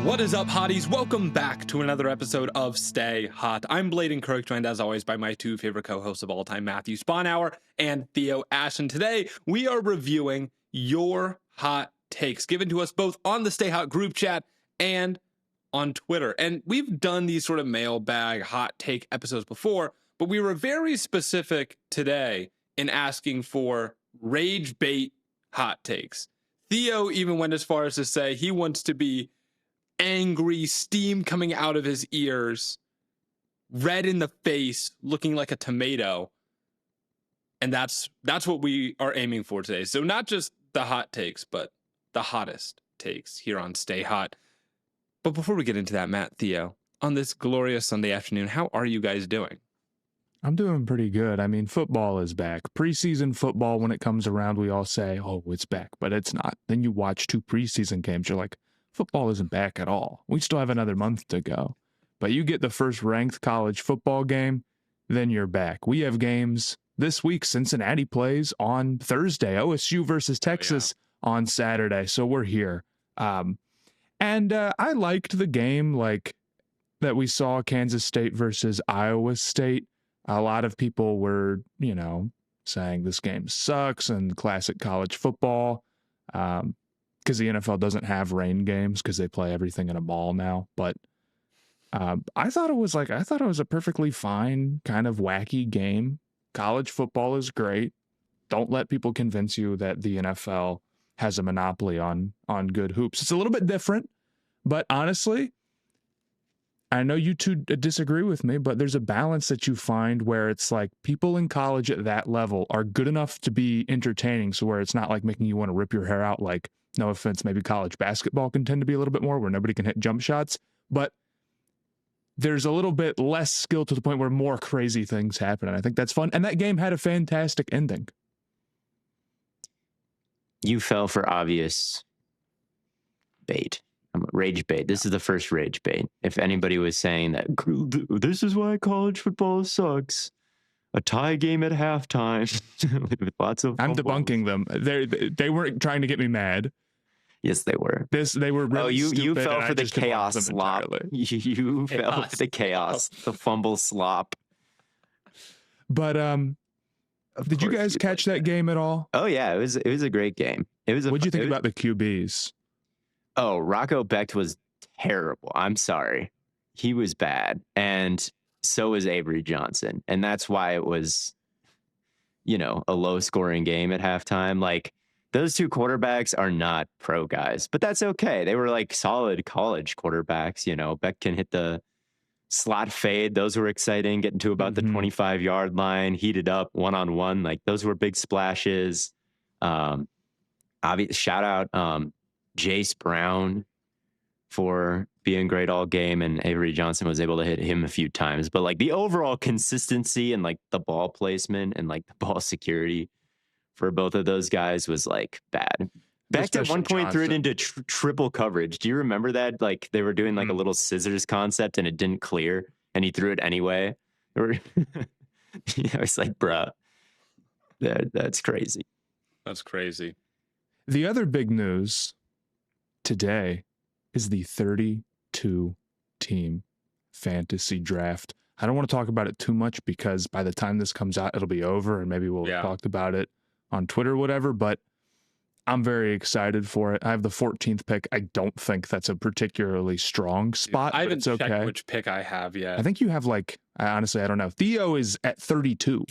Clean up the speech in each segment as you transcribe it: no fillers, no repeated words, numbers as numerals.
What is up, hotties? Welcome back to another episode of Stay Hot. I'm Blaiden Kirk, joined as always by my two favorite co-hosts of all time, Matthew Sponhour and Theo Ashton. Today, we are reviewing your hot takes given to us both on the Stay Hot group chat and on Twitter. And we've done these sort of mailbag hot take episodes before, but we were very specific today in asking for rage bait hot takes. Theo even went as far as to say he wants to be angry, steam coming out of his ears, red in the face, looking like a tomato. And that's what we are aiming for today. So not just the hot takes, but the hottest takes here on Stay Hot. But before we get into that, Matt, Theo, on this glorious Sunday afternoon, how are you guys doing? I'm doing pretty good. I mean, football is back. Preseason football, when it comes around, we all say, oh, it's back, but it's not. Then you watch two preseason games, you're like, football isn't back at all. We still have another month to go. But you get the first ranked college football game, then you're back. We have games this week. Cincinnati plays on Thursday. OSU versus Texas on Saturday. So we're here. And I liked the game that we saw, Kansas State versus Iowa State. A lot of people were, saying this game sucks and classic college football. Because the NFL doesn't have rain games because they play everything in a mall now. But I thought it was a perfectly fine kind of wacky game. College football is great. Don't let people convince you that the NFL has a monopoly on good hoops. It's a little bit different, but honestly, I know you two disagree with me, but there's a balance that you find where it's like people in college at that level are good enough to be entertaining. So where it's not like making you want to rip your hair out, like, no offense, maybe college basketball can tend to be a little bit more where nobody can hit jump shots, but there's a little bit less skill to the point where more crazy things happen. And I think that's fun. And that game had a fantastic ending. You fell for obvious bait. Rage bait. This is the first rage bait. If anybody was saying that this is why college football sucks, a tie game at halftime with lots of fumbles. I'm debunking them. They weren't trying to get me mad. Yes, they were. They were really you fell for the chaos slop. You fell for the chaos, the fumble slop. But did you guys catch that game at all? Oh yeah, it was a great game. What'd you think about the QBs? Oh, Rocco Becht was terrible. I'm sorry. He was bad. And so was Avery Johnson. And that's why it was, a low scoring game at halftime. Like, those two quarterbacks are not pro guys, but that's okay. They were like solid college quarterbacks. Becht can hit the slot fade. Those were exciting. Getting to about the 25-yard line, heated up one-on-one. Like, those were big splashes. Shout out Jace Brown for being great all game, and Avery Johnson was able to hit him a few times. But like the overall consistency and like the ball placement and like the ball security for both of those guys was like bad. Becht at one point threw it into triple coverage. Do you remember that? Like they were doing like a little scissors concept and it didn't clear, and he threw it anyway. I was like, bruh, that's crazy. That's crazy. The other big news today is the 32-team fantasy draft. I don't want to talk about it too much because by the time this comes out, it'll be over and maybe we'll talk about it on Twitter or whatever, but I'm very excited for it. I have the 14th pick. I don't think that's a particularly strong spot. I haven't checked okay. Which pick I have yet. I think you have honestly, I don't know. Theo is at 32.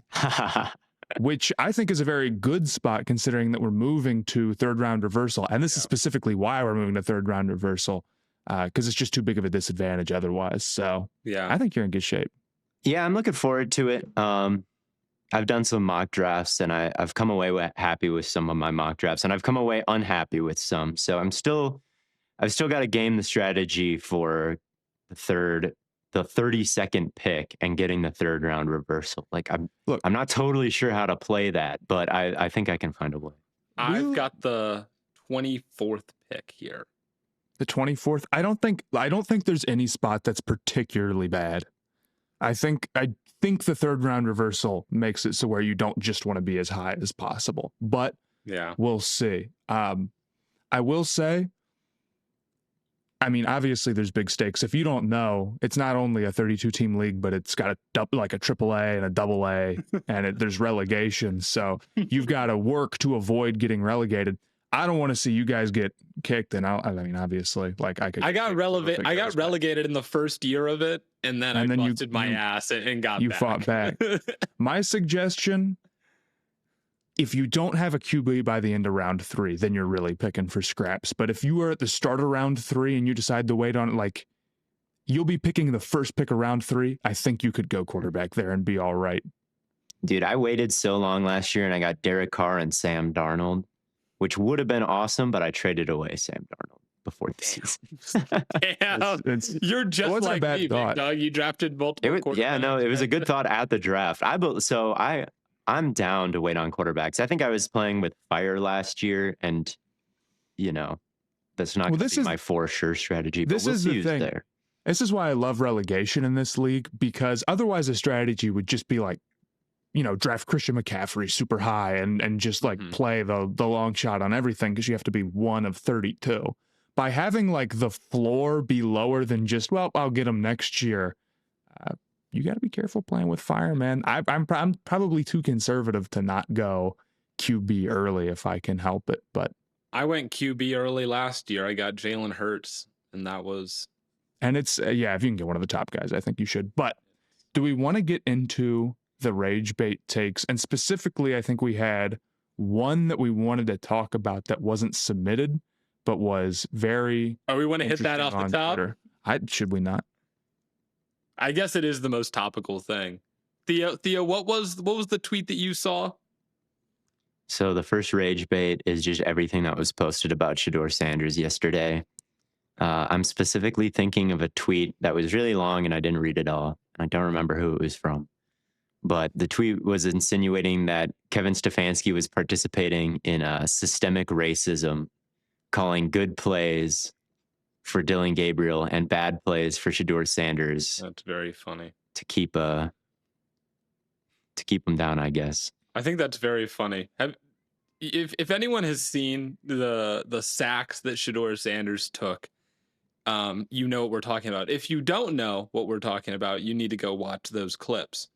Which I think is a very good spot considering that we're moving to third round reversal. And this is specifically why we're moving to third round reversal, because it's just too big of a disadvantage otherwise. So I think you're in good shape. Yeah, I'm looking forward to it. I've done some mock drafts and I've come away happy with some of my mock drafts, and I've come away unhappy with some. So I've still got to game the strategy for the 32nd pick and getting the third round reversal. Like I'm not totally sure how to play that, but I think I can find a way. I've got the 24th pick here. The 24th? I don't think there's any spot that's particularly bad. I think the third round reversal makes it so where you don't just want to be as high as possible. But we'll see. I will say I mean, obviously there's big stakes. If you don't know, it's not only a 32 team league, but it's got like a AAA and a AA, and there's relegation. So you've got to work to avoid getting relegated. I don't want to see you guys get kicked, and I mean, obviously, like I got relegated in the first year of it, and then I busted my ass and got you back. fought back. My suggestion: if you don't have a QB by the end of round 3, then you're really picking for scraps. But if you are at the start of round 3 and you decide to wait on it, like you'll be picking the first pick of round 3, I think you could go quarterback there and be all right. Dude, I waited so long last year and I got Derek Carr and Sam Darnold, which would have been awesome, but I traded away Sam Darnold before the season. Damn. You're just like me, Big Dog. You drafted multiple quarterbacks. Yeah, no, it was a good thought at the draft. I'm down to wait on quarterbacks. I think I was playing with fire last year, and that's not going to be my for sure strategy. But we'll see who's there. This is why I love relegation in this league, because otherwise the strategy would just be like, draft Christian McCaffrey super high and just like play the long shot on everything, because you have to be one of 32. By having like the floor be lower than just, well, I'll get him next year. You got to be careful playing with fire, man. I'm probably too conservative to not go QB early if I can help it. But I went QB early last year. I got Jalen Hurts, and that was. And it's if you can get one of the top guys, I think you should. But do we want to get into the rage bait takes? And specifically, I think we had one that we wanted to talk about that wasn't submitted, but was very. Oh, we want to hit that off the top. Should we not? I guess it is the most topical thing. Theo, what was the tweet that you saw? So the first rage bait is just everything that was posted about Shedeur Sanders yesterday. I'm specifically thinking of a tweet that was really long and I didn't read it all. I don't remember who it was from. But the tweet was insinuating that Kevin Stefanski was participating in systemic racism, calling good plays for Dylan Gabriel and bad plays for Shedeur Sanders. That's very funny. To keep him down, I guess. I think that's very funny. If anyone has seen the sacks that Shedeur Sanders took, you know what we're talking about. If you don't know what we're talking about, you need to go watch those clips.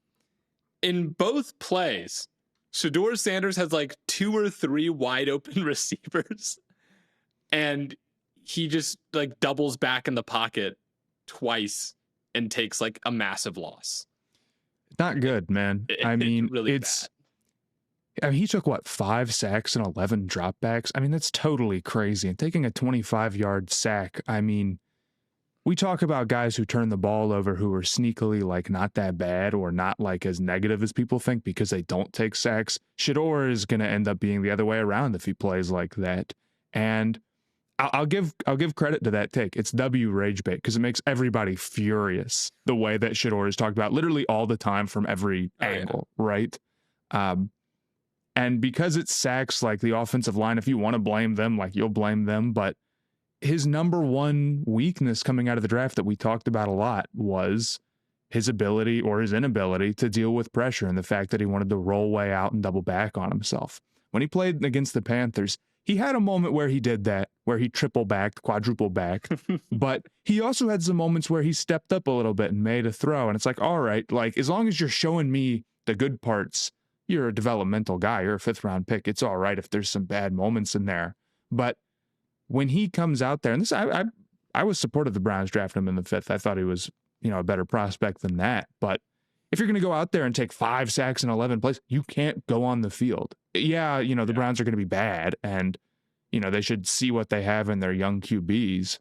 In both plays, Shedeur Sanders has like 2 or 3 wide open receivers, and he just like doubles back in the pocket twice and takes like a massive loss. Not good, man. I mean, really it's. Bad. I mean, he took 5 sacks and 11 dropbacks. I mean, that's totally crazy. And taking a 25-yard sack, I mean, we talk about guys who turn the ball over who are sneakily like not that bad or not like as negative as people think because they don't take sacks. Shedeur is going to end up being the other way around if he plays like that. And I'll give credit to that take. It's W rage bait because it makes everybody furious the way that Shedeur is talked about literally all the time from every angle, right? And because it sacks like the offensive line, if you want to blame them, like you'll blame them. But his number one weakness coming out of the draft that we talked about a lot was his ability or his inability to deal with pressure and the fact that he wanted to roll way out and double back on himself. When he played against the Panthers, he had a moment where he did that, where he triple backed, quadruple backed, but he also had some moments where he stepped up a little bit and made a throw. And it's like, all right, like as long as you're showing me the good parts, you're a developmental guy, you're a 5th round pick. It's all right if there's some bad moments in there. But when he comes out there, and this, I was supportive of the Browns drafting him in the 5th. I thought he was, a better prospect than that. But if you're going to go out there and take 5 sacks and 11 plays, you can't go on the field. Yeah, the Browns are going to be bad, and they should see what they have in their young QBs.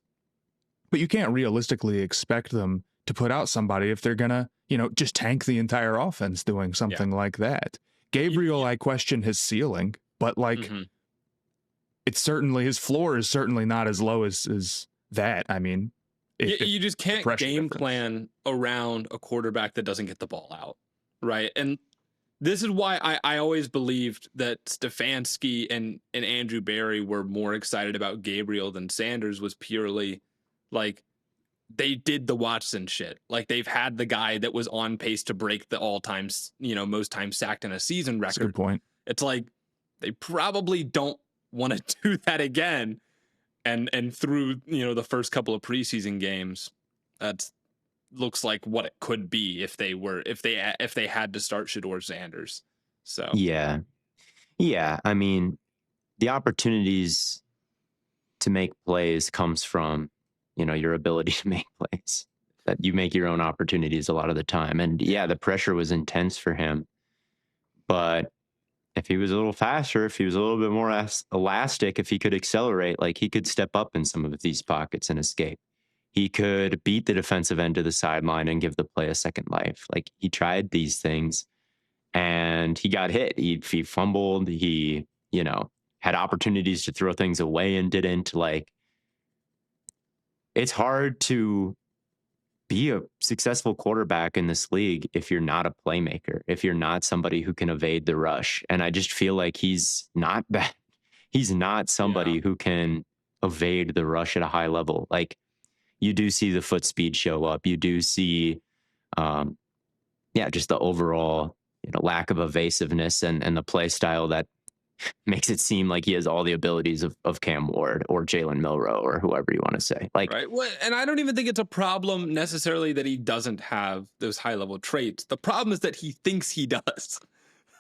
But you can't realistically expect them to put out somebody if they're going to, just tank the entire offense doing something like that. Gabriel, I question his ceiling, but it's certainly, his floor is certainly not as low as that. I mean, you just can't game plan around a quarterback that doesn't get the ball out, right? And this is why I always believed that Stefanski and Andrew Berry were more excited about Gabriel than Sanders, was purely like they did the Watson shit. Like they've had the guy that was on pace to break the all-time, most times sacked in a season record. That's a good point. It's like they probably don't want to do that again. and through the first couple of preseason games, that looks like what it could be if they had to start Shedeur Sanders. So Yeah. I mean, the opportunities to make plays comes from, your ability to make plays. That you make your own opportunities a lot of the time. And yeah, the pressure was intense for him. But if he was a little faster, if he was a little bit more elastic, if he could accelerate, like he could step up in some of these pockets and escape. He could beat the defensive end to the sideline and give the play a second life. Like he tried these things and he got hit. He fumbled. He, had opportunities to throw things away and didn't. Like, it's hard to be a successful quarterback in this league if you're not a playmaker, if you're not somebody who can evade the rush. And I just feel like he's not that. He's not somebody who can evade the rush at a high level. Like, you do see the foot speed show up. You do see, just the overall, lack of evasiveness and the play style that makes it seem like he has all the abilities of Cam Ward or Jalen Milroe or whoever you want to say. Like, right. Well, and I don't even think it's a problem necessarily that he doesn't have those high level traits. The problem is that he thinks he does.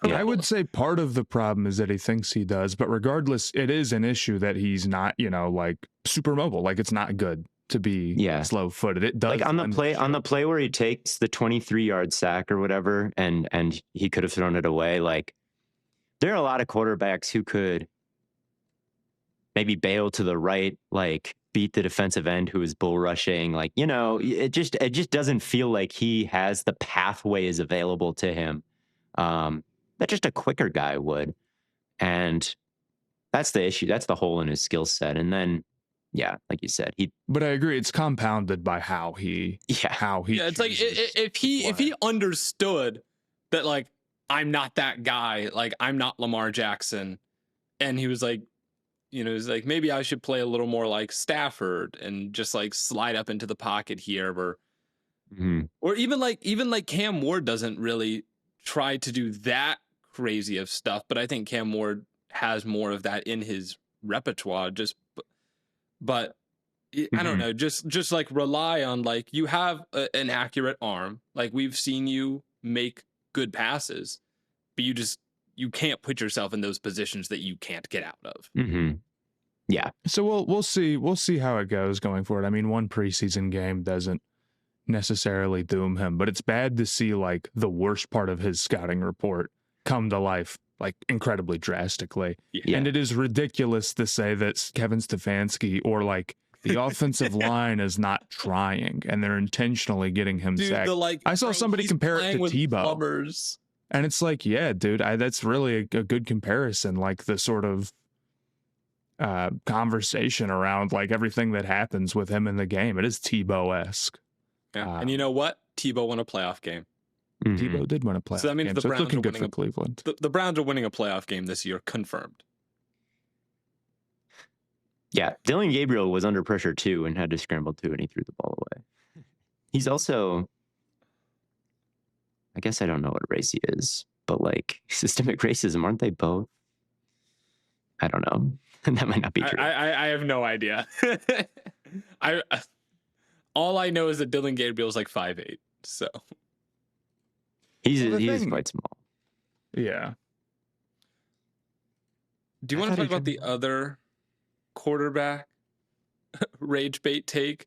Yeah. I would say part of the problem is that he thinks he does, but regardless, it is an issue that he's not, like super mobile. Like it's not good to be slow footed. It does, like on the play where he takes the 23-yard sack or whatever, and he could have thrown it away. Like, there are a lot of quarterbacks who could maybe bail to the right, like beat the defensive end who is bull rushing. Like, it just doesn't feel like he has the pathways available to him that just a quicker guy would. And that's the issue. That's the hole in his skill set. And then, like you said, but I agree. It's compounded by how he. It's like if he understood that, like, I'm not that guy, like I'm not Lamar Jackson, and he was like, he's like, maybe I should play a little more like Stafford and just like slide up into the pocket here, or even like Cam Ward doesn't really try to do that crazy of stuff, but I think Cam Ward has more of that in his repertoire. But I don't know, just like rely on, like, you have an accurate arm, like we've seen you make good passes, but you can't put yourself in those positions that you can't get out of. Yeah. So we'll see how it goes going forward. I mean, one preseason game doesn't necessarily doom him, but it's bad to see like the worst part of his scouting report come to life like incredibly drastically. And it is ridiculous to say that Kevin Stefanski or like the offensive line is not trying and they're intentionally getting him sacked. I saw somebody compare it to Tebow. And it's like, yeah, dude, that's really a good comparison. Like the sort of conversation around like everything that happens with him in the game. It is Tebow-esque. Yeah. And you know what? Tebow won a playoff game. Tebow did win a playoff game. So that means the Browns looking good for Cleveland. The Browns are winning a playoff game this year, confirmed. Yeah, Dylan Gabriel was under pressure too and had to scramble too, and he threw the ball away. He's also, I guess I don't know what race he is, but like systemic racism, aren't they both? I don't know. That might not be true. I have no idea. All I know is that Dylan Gabriel is like 5'8", so he's quite small. Yeah. Do you want to talk about the other quarterback rage bait take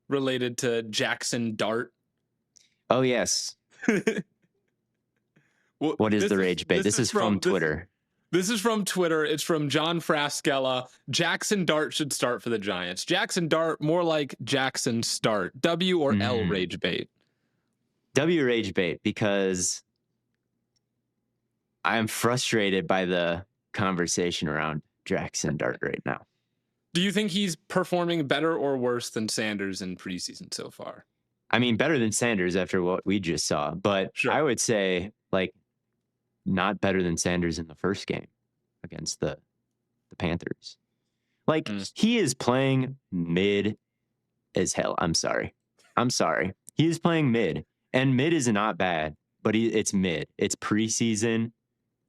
related to Jaxson Dart? Oh yes. What is the rage bait? This is from Twitter. This is from Twitter. It's from John Fraskella. Jaxson Dart should start for the Giants. Jaxson Dart, more like Jackson Start. W or L rage bait? W rage bait, because I'm frustrated by the conversation around Jaxson Dart right now. Do you think he's performing better or worse than Sanders in preseason so far? I mean, better than Sanders after what we just saw, but sure. I would say like not better than Sanders in the first game against the Panthers. Like he is playing mid as hell. I'm sorry. He is playing mid, and mid is not bad, but it's mid. It's preseason.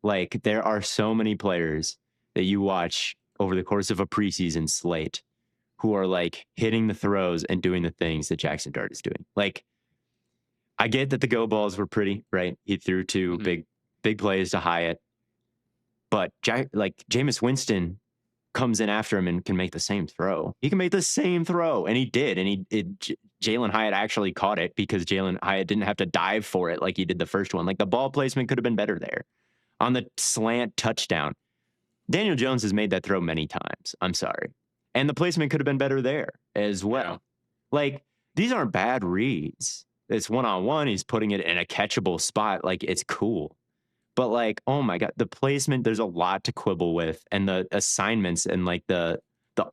Like there are so many players that you watch over the course of a preseason slate who are like hitting the throws and doing the things that Jaxson Dart is doing. Like, I get that the go balls were pretty, right? He threw two big plays to Hyatt, but Jameis Winston comes in after him and can make the same throw. He can make the same throw, and he did. And Jalen Hyatt actually caught it because Jalen Hyatt didn't have to dive for it like he did the first one. Like, the ball placement could have been better there. On the slant touchdown, Daniel Jones has made that throw many times. I'm sorry. And the placement could have been better there as well. Yeah. Like, these aren't bad reads. It's one-on-one. He's putting it in a catchable spot. Like, it's cool. But like, oh my God, the placement, there's a lot to quibble with. And the assignments and like the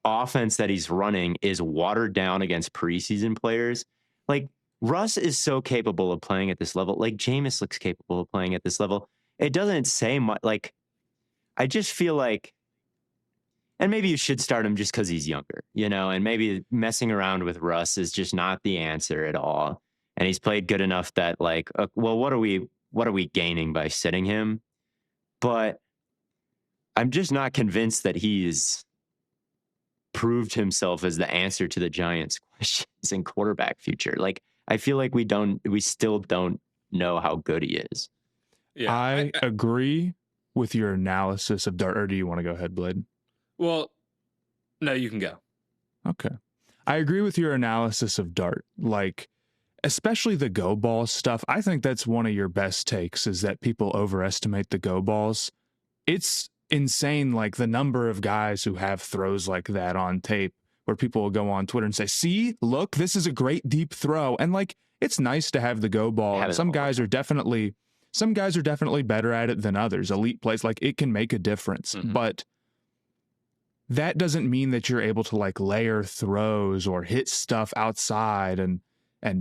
offense that he's running is watered down against preseason players. Like, Russ is so capable of playing at this level. Like, Jameis looks capable of playing at this level. It doesn't say much. Like, I just feel like, and maybe you should start him just because he's younger, you know, and maybe messing around with Russ is just not the answer at all. And he's played good enough that like, well, what are we gaining by sitting him? But I'm just not convinced that he's proved himself as the answer to the Giants' questions in quarterback future. Like, I feel like we still don't know how good he is. Yeah, I agree with your analysis of Dart. Or do you want to go ahead, Blade? Well, no, you can go. Okay. I agree with your analysis of Dart. Like, especially the go ball stuff. I think that's one of your best takes, is that people overestimate the go balls. It's insane, like the number of guys who have throws like that on tape where people will go on Twitter and say, see, look, this is a great deep throw. And like, it's nice to have the go ball. Some guys are definitely better at it than others. Elite plays, like, it can make a difference. But that doesn't mean that you're able to like layer throws or hit stuff outside and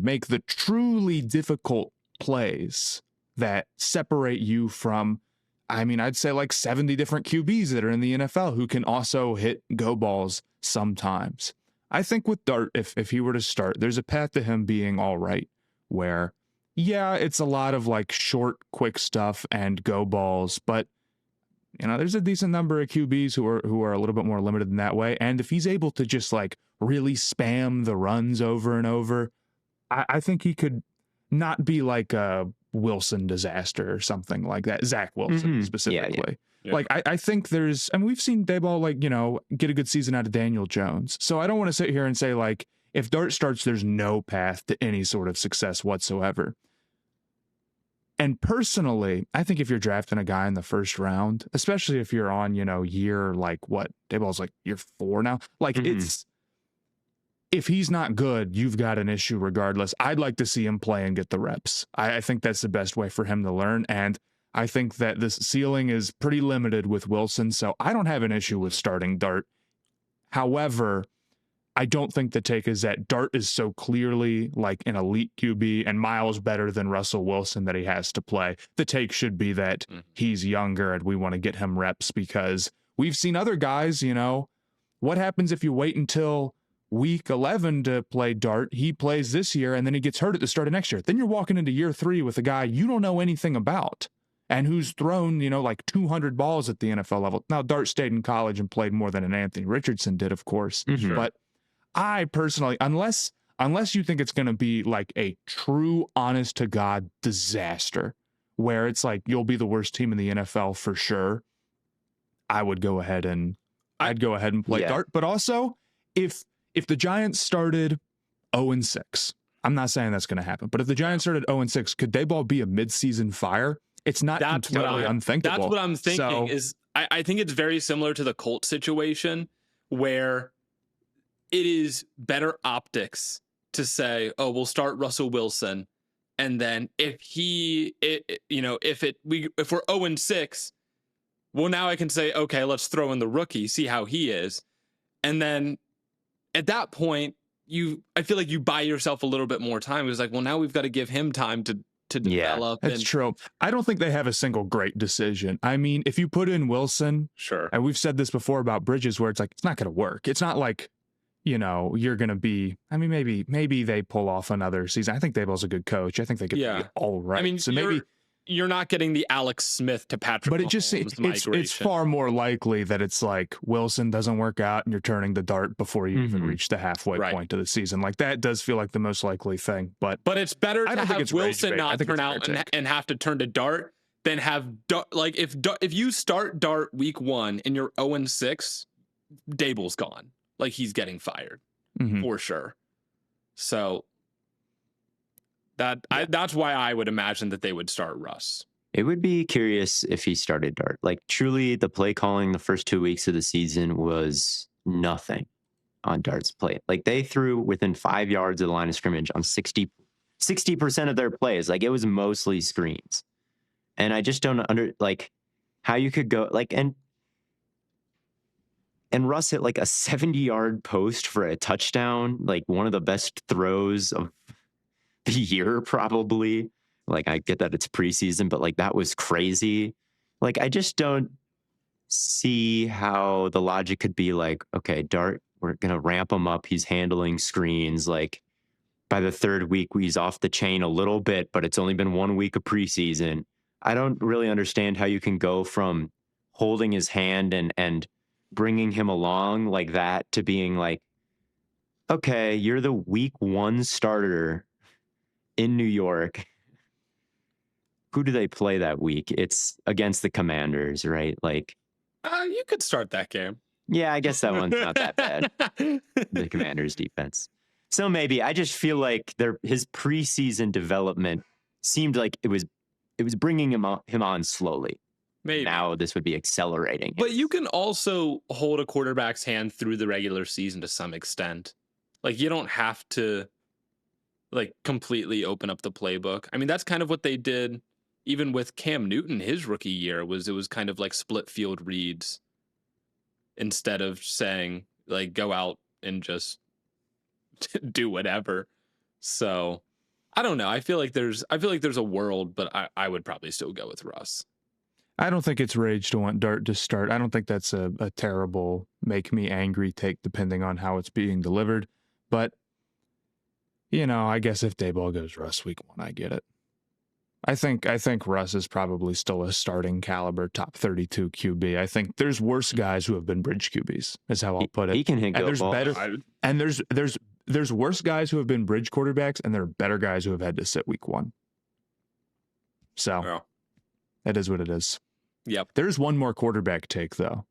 make the truly difficult plays that separate you from, I mean, I'd say like 70 different QBs that are in the NFL who can also hit go balls sometimes. I think with Dart, if he were to start, there's a path to him being all right, where, yeah, it's a lot of like short, quick stuff and go balls, but you know, there's a decent number of QBs who are a little bit more limited in that way. And if he's able to just like really spam the runs over and over, I think he could not be like a Wilson disaster or something like that. Zach Wilson specifically. Yeah. Like, I think there's, I mean, we've seen Dayball, like, you know, get a good season out of Daniel Jones. So I don't want to sit here and say like, if Dart starts, there's no path to any sort of success whatsoever. And personally, I think if you're drafting a guy in the first round, especially if you're on, you know, year, like what, Dayball's like year 4 now, like it's, if he's not good, you've got an issue regardless. I'd like to see him play and get the reps. I think that's the best way for him to learn. And I think that this ceiling is pretty limited with Wilson. So I don't have an issue with starting Dart. However, I don't think the take is that Dart is so clearly like an elite QB and miles better than Russell Wilson that he has to play. The take should be that he's younger and we want to get him reps, because we've seen other guys, you know, what happens if you wait until week 11 to play Dart? He plays this year and then he gets hurt at the start of next year. Then you're walking into year 3 with a guy you don't know anything about and who's thrown, you know, like 200 balls at the NFL level. Now, Dart stayed in college and played more than an Anthony Richardson did, of course. But I personally, unless you think it's going to be like a true, honest to God disaster where it's like you'll be the worst team in the NFL for sure, I would go ahead and play Dart. But also, if the Giants started 0-6, I'm not saying that's going to happen, but if the Giants started 0-6, could Dayball be a midseason fire? It's not completely unthinkable. That's what I'm thinking. I think it's very similar to the Colts situation, where it is better optics to say, oh, we'll start Russell Wilson, and then if we're 0-6, well, now I can say, okay, let's throw in the rookie, see how he is, and then at that point, I feel like you buy yourself a little bit more time. It was like, well, now we've got to give him time to develop. That's true. I don't think they have a single great decision. I mean, if you put in Wilson, sure, and we've said this before about Bridges, where it's like, it's not going to work. It's not like, you know, you're going to be, I mean, maybe they pull off another season. I think Dayball's a good coach. I think they could be all right. I mean, so maybe you're not getting the Alex Smith to Patrick But Mahomes migration. it's far more likely that it's like Wilson doesn't work out and you're turning the dart before you even reach the halfway point of the season. Like that does feel like the most likely thing. But it's better I to don't think have it's rage Wilson bait. I not think turn it's out fair take. and have to turn to Dart than have like if you start Dart week 1 and you're 0-6, Dable's gone. Like he's getting fired for sure. So that's why I would imagine that they would start Russ. It would be curious if he started Dart. Like truly the play calling the first 2 weeks of the season was nothing on Dart's play. Like they threw within 5 yards of the line of scrimmage on 60% of their plays. Like it was mostly screens. And I just don't like how you could go like and Russ hit like a 70-yard post for a touchdown, like one of the best throws of the year probably. Like I get that it's preseason, but like that was crazy. Like I just don't see how the logic could be like, okay, Dart, we're going to ramp him up. He's handling screens. Like by the third week, he's off the chain a little bit, but it's only been 1 week of preseason. I don't really understand how you can go from holding his hand and bringing him along like that to being like, okay, you're the week 1 starter in New York. Who do they play that week? It's against the Commanders, right? Like, You could start that game. Yeah, I guess that one's not that bad. The Commanders' defense. So maybe I just feel like his preseason development seemed like it was bringing him on slowly. Maybe now this would be accelerating. But you can also hold a quarterback's hand through the regular season to some extent. Like you don't have to like completely open up the playbook. I mean, that's kind of what they did even with Cam Newton his rookie year. It was kind of like split field reads instead of saying like go out and just do whatever. So I don't know. I feel like there's a world, but I would probably still go with Russ. I don't think it's rage to want Dart to start. I don't think that's a terrible make me angry take depending on how it's being delivered. But, you know, I guess if Daboll goes Russ week 1, I get it. I think Russ is probably still a starting caliber top 32 QB. I think there's worse guys who have been bridge QBs, is how I'll put it. He can hit and there's ball. better and there's worse guys who have been bridge quarterbacks, and there are better guys who have had to sit week 1. So it is what it is. Yep. There's one more quarterback take though.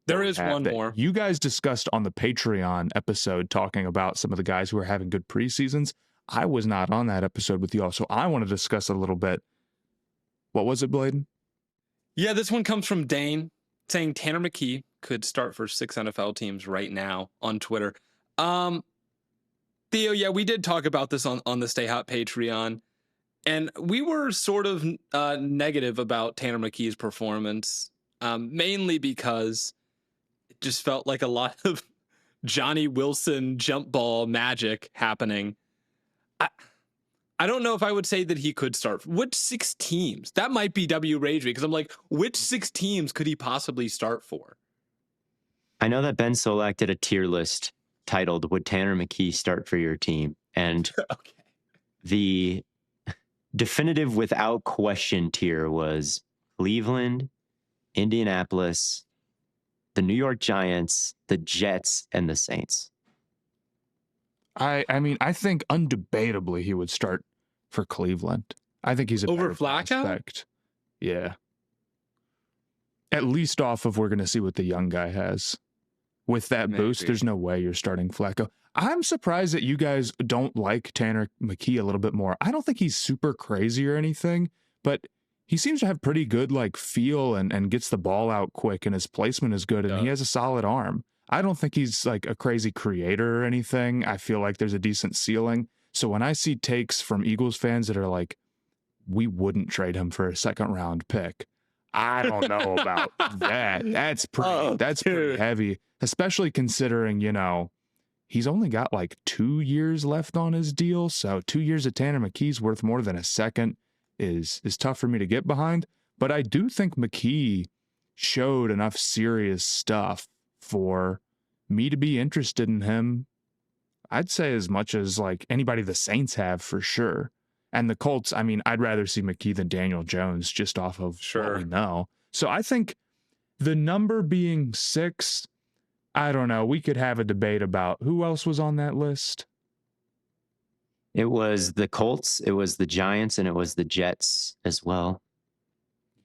There is one more. You guys discussed on the Patreon episode talking about some of the guys who are having good preseasons. I was not on that episode with y'all, so I want to discuss a little bit. What was it, Blaiden? Yeah, this one comes from Dane saying Tanner McKee could start for 6 NFL teams right now on Twitter. Theo, yeah, we did talk about this on the Stay Hot Patreon, and we were sort of negative about Tanner McKee's performance, mainly because it just felt like a lot of Johnny Wilson jump ball magic happening. I don't know if I would say that he could start. Which 6 teams? That might be W Rage because I'm like, which 6 teams could he possibly start for? I know that Ben Solak did a tier list titled "Would Tanner McKee Start for Your Team?" And the definitive without question tier was Cleveland, Indianapolis, the New York Giants, the Jets, and the Saints. I mean, I think undebatably he would start for Cleveland. I think he's a over better Flacco. Prospect. Yeah. At least off of we're going to see what the young guy has. With that boost, there's no way you're starting Flacco. I'm surprised that you guys don't like Tanner McKee a little bit more. I don't think he's super crazy or anything, but he seems to have pretty good like feel and gets the ball out quick, and his placement is good, and he has a solid arm. I don't think he's like a crazy creator or anything. I feel like there's a decent ceiling. So when I see takes from Eagles fans that are like, we wouldn't trade him for a 2nd round pick, I don't know about that. That's pretty heavy, especially considering, you know, he's only got like 2 years left on his deal. So 2 years of Tanner McKee's worth more than a second is tough for me to get behind. But I do think McKee showed enough serious stuff for me to be interested in him. I'd say as much as like anybody the Saints have for sure. And the Colts, I mean, I'd rather see McKee than Daniel Jones just off of what we know. So I think the number being 6, I don't know. We could have a debate about who else was on that list. It was the Colts, it was the Giants, and it was the Jets as well.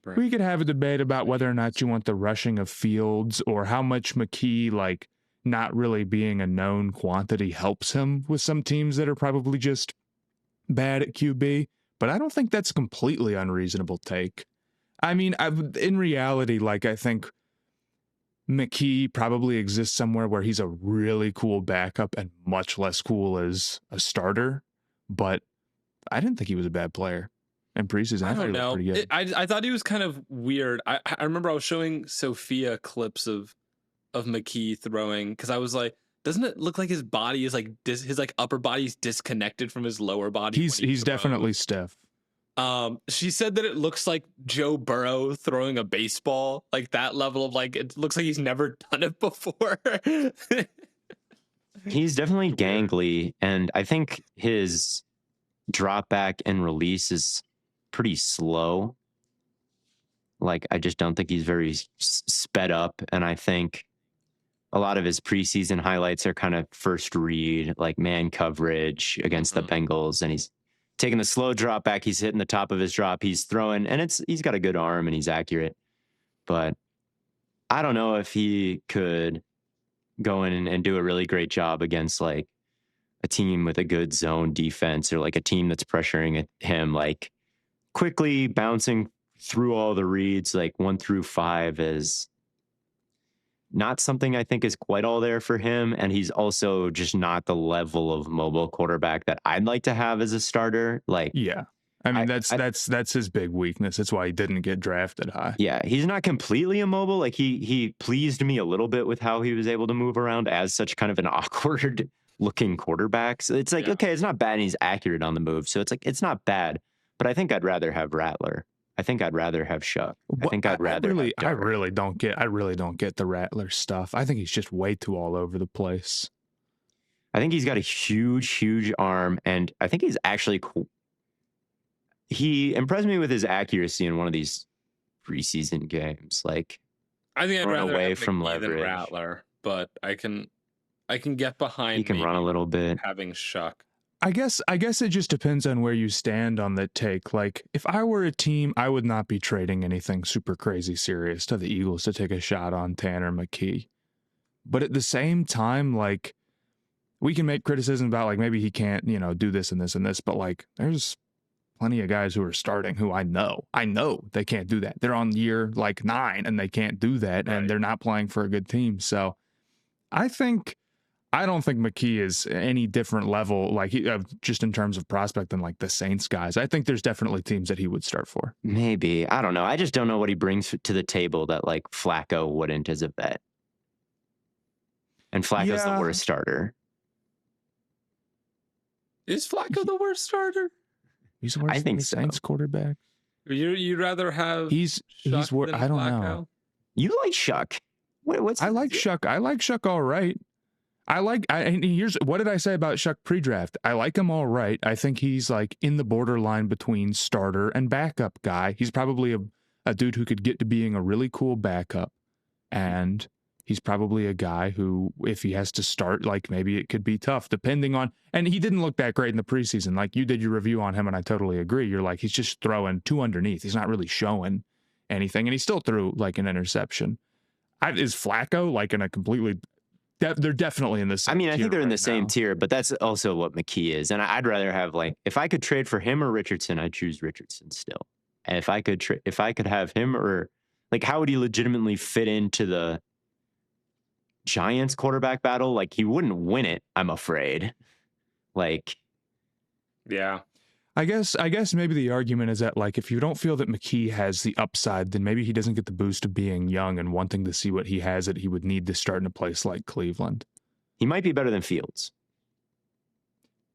Right. We could have a debate about whether or not you want the rushing of Fields or how much McKee, like, not really being a known quantity helps him with some teams that are probably just bad at QB. But I don't think that's a completely unreasonable take. I mean, in reality, like, I think McKee probably exists somewhere where he's a really cool backup and much less cool as a starter. But I didn't think he was a bad player in preseason. I don't know. Pretty good. I thought he was kind of weird. I remember I was showing Sophia clips of McKee throwing because I was like, doesn't it look like his body is like his like upper body's disconnected from his lower body? He's definitely stiff. She said that it looks like Joe Burrow throwing a baseball, like that level of like, it looks like he's never done it before. He's definitely gangly, and I think his drop back and release is pretty slow. Like, I just don't think he's very sped up, and I think a lot of his preseason highlights are kind of first read, like man coverage against the Bengals, and he's taking the slow drop back. He's hitting the top of his drop. He's throwing, and he's got a good arm and he's accurate. But I don't know if he could go in and do a really great job against like a team with a good zone defense or like a team that's pressuring him, like quickly bouncing through all the reads, like 1 through 5 is not something I think is quite all there for him. And he's also just not the level of mobile quarterback that I'd like to have as a starter. Like, yeah, I mean, that's his big weakness. That's why he didn't get drafted high. Yeah, he's not completely immobile. Like he pleased me a little bit with how he was able to move around as such kind of an awkward looking quarterback. So it's like, okay, it's not bad and he's accurate on the move. So it's like, it's not bad, but I think I'd rather have Rattler. I think I'd rather have Shuck. I think I'd rather. I really don't get the Rattler stuff. I think he's just way too all over the place. I think he's got a huge arm, and I think he's actually cool. He impressed me with his accuracy in one of these preseason games. Like, I think I'd rather away have from McKee leverage than Rattler, but I can get behind. He can run a little bit. Having Shuck. I guess it just depends on where you stand on the take. Like, if I were a team, I would not be trading anything super crazy serious to the Eagles to take a shot on Tanner McKee. But at the same time, like, we can make criticism about, like, maybe he can't, do this and this and this, but, like, there's plenty of guys who are starting who I know they can't do that. They're on year, like, 9, and they can't do that, and they're not playing for a good team. So I don't think McKee is any different level, like just in terms of prospect than like the Saints guys. I think there's definitely teams that he would start for. Maybe. I don't know. I just don't know what he brings to the table that like Flacco wouldn't as a vet. And Flacco's the worst starter. Is Flacco the worst starter? He's the worst. I think Saints quarterback. You'd rather have he's worse. I don't Flacco? know. You like Shuck? I like Shuck. I like Shuck all right. Here's what did I say about Shuck pre-draft? I like him all right. I think he's like in the borderline between starter and backup guy. He's probably a dude who could get to being a really cool backup. And he's probably a guy who, if he has to start, like maybe it could be tough depending on, and he didn't look that great in the preseason. Like you did your review on him and I totally agree. You're like, he's just throwing 2 underneath. He's not really showing anything. And he still threw like an interception. Is Flacco like in a completely... They're definitely in the same tier. I think they're in the same now. tier, but that's also what McKee is. And I'd rather have like, if I could trade for him or Richardson, I'd choose Richardson still. And if I could have him or like, how would he legitimately fit into the Giants quarterback battle? Like he wouldn't win it, I'm afraid. Like, yeah. I guess maybe the argument is that like if you don't feel that McKee has the upside, then maybe he doesn't get the boost of being young and wanting to see what he has that he would need to start in a place like Cleveland. He might be better than Fields.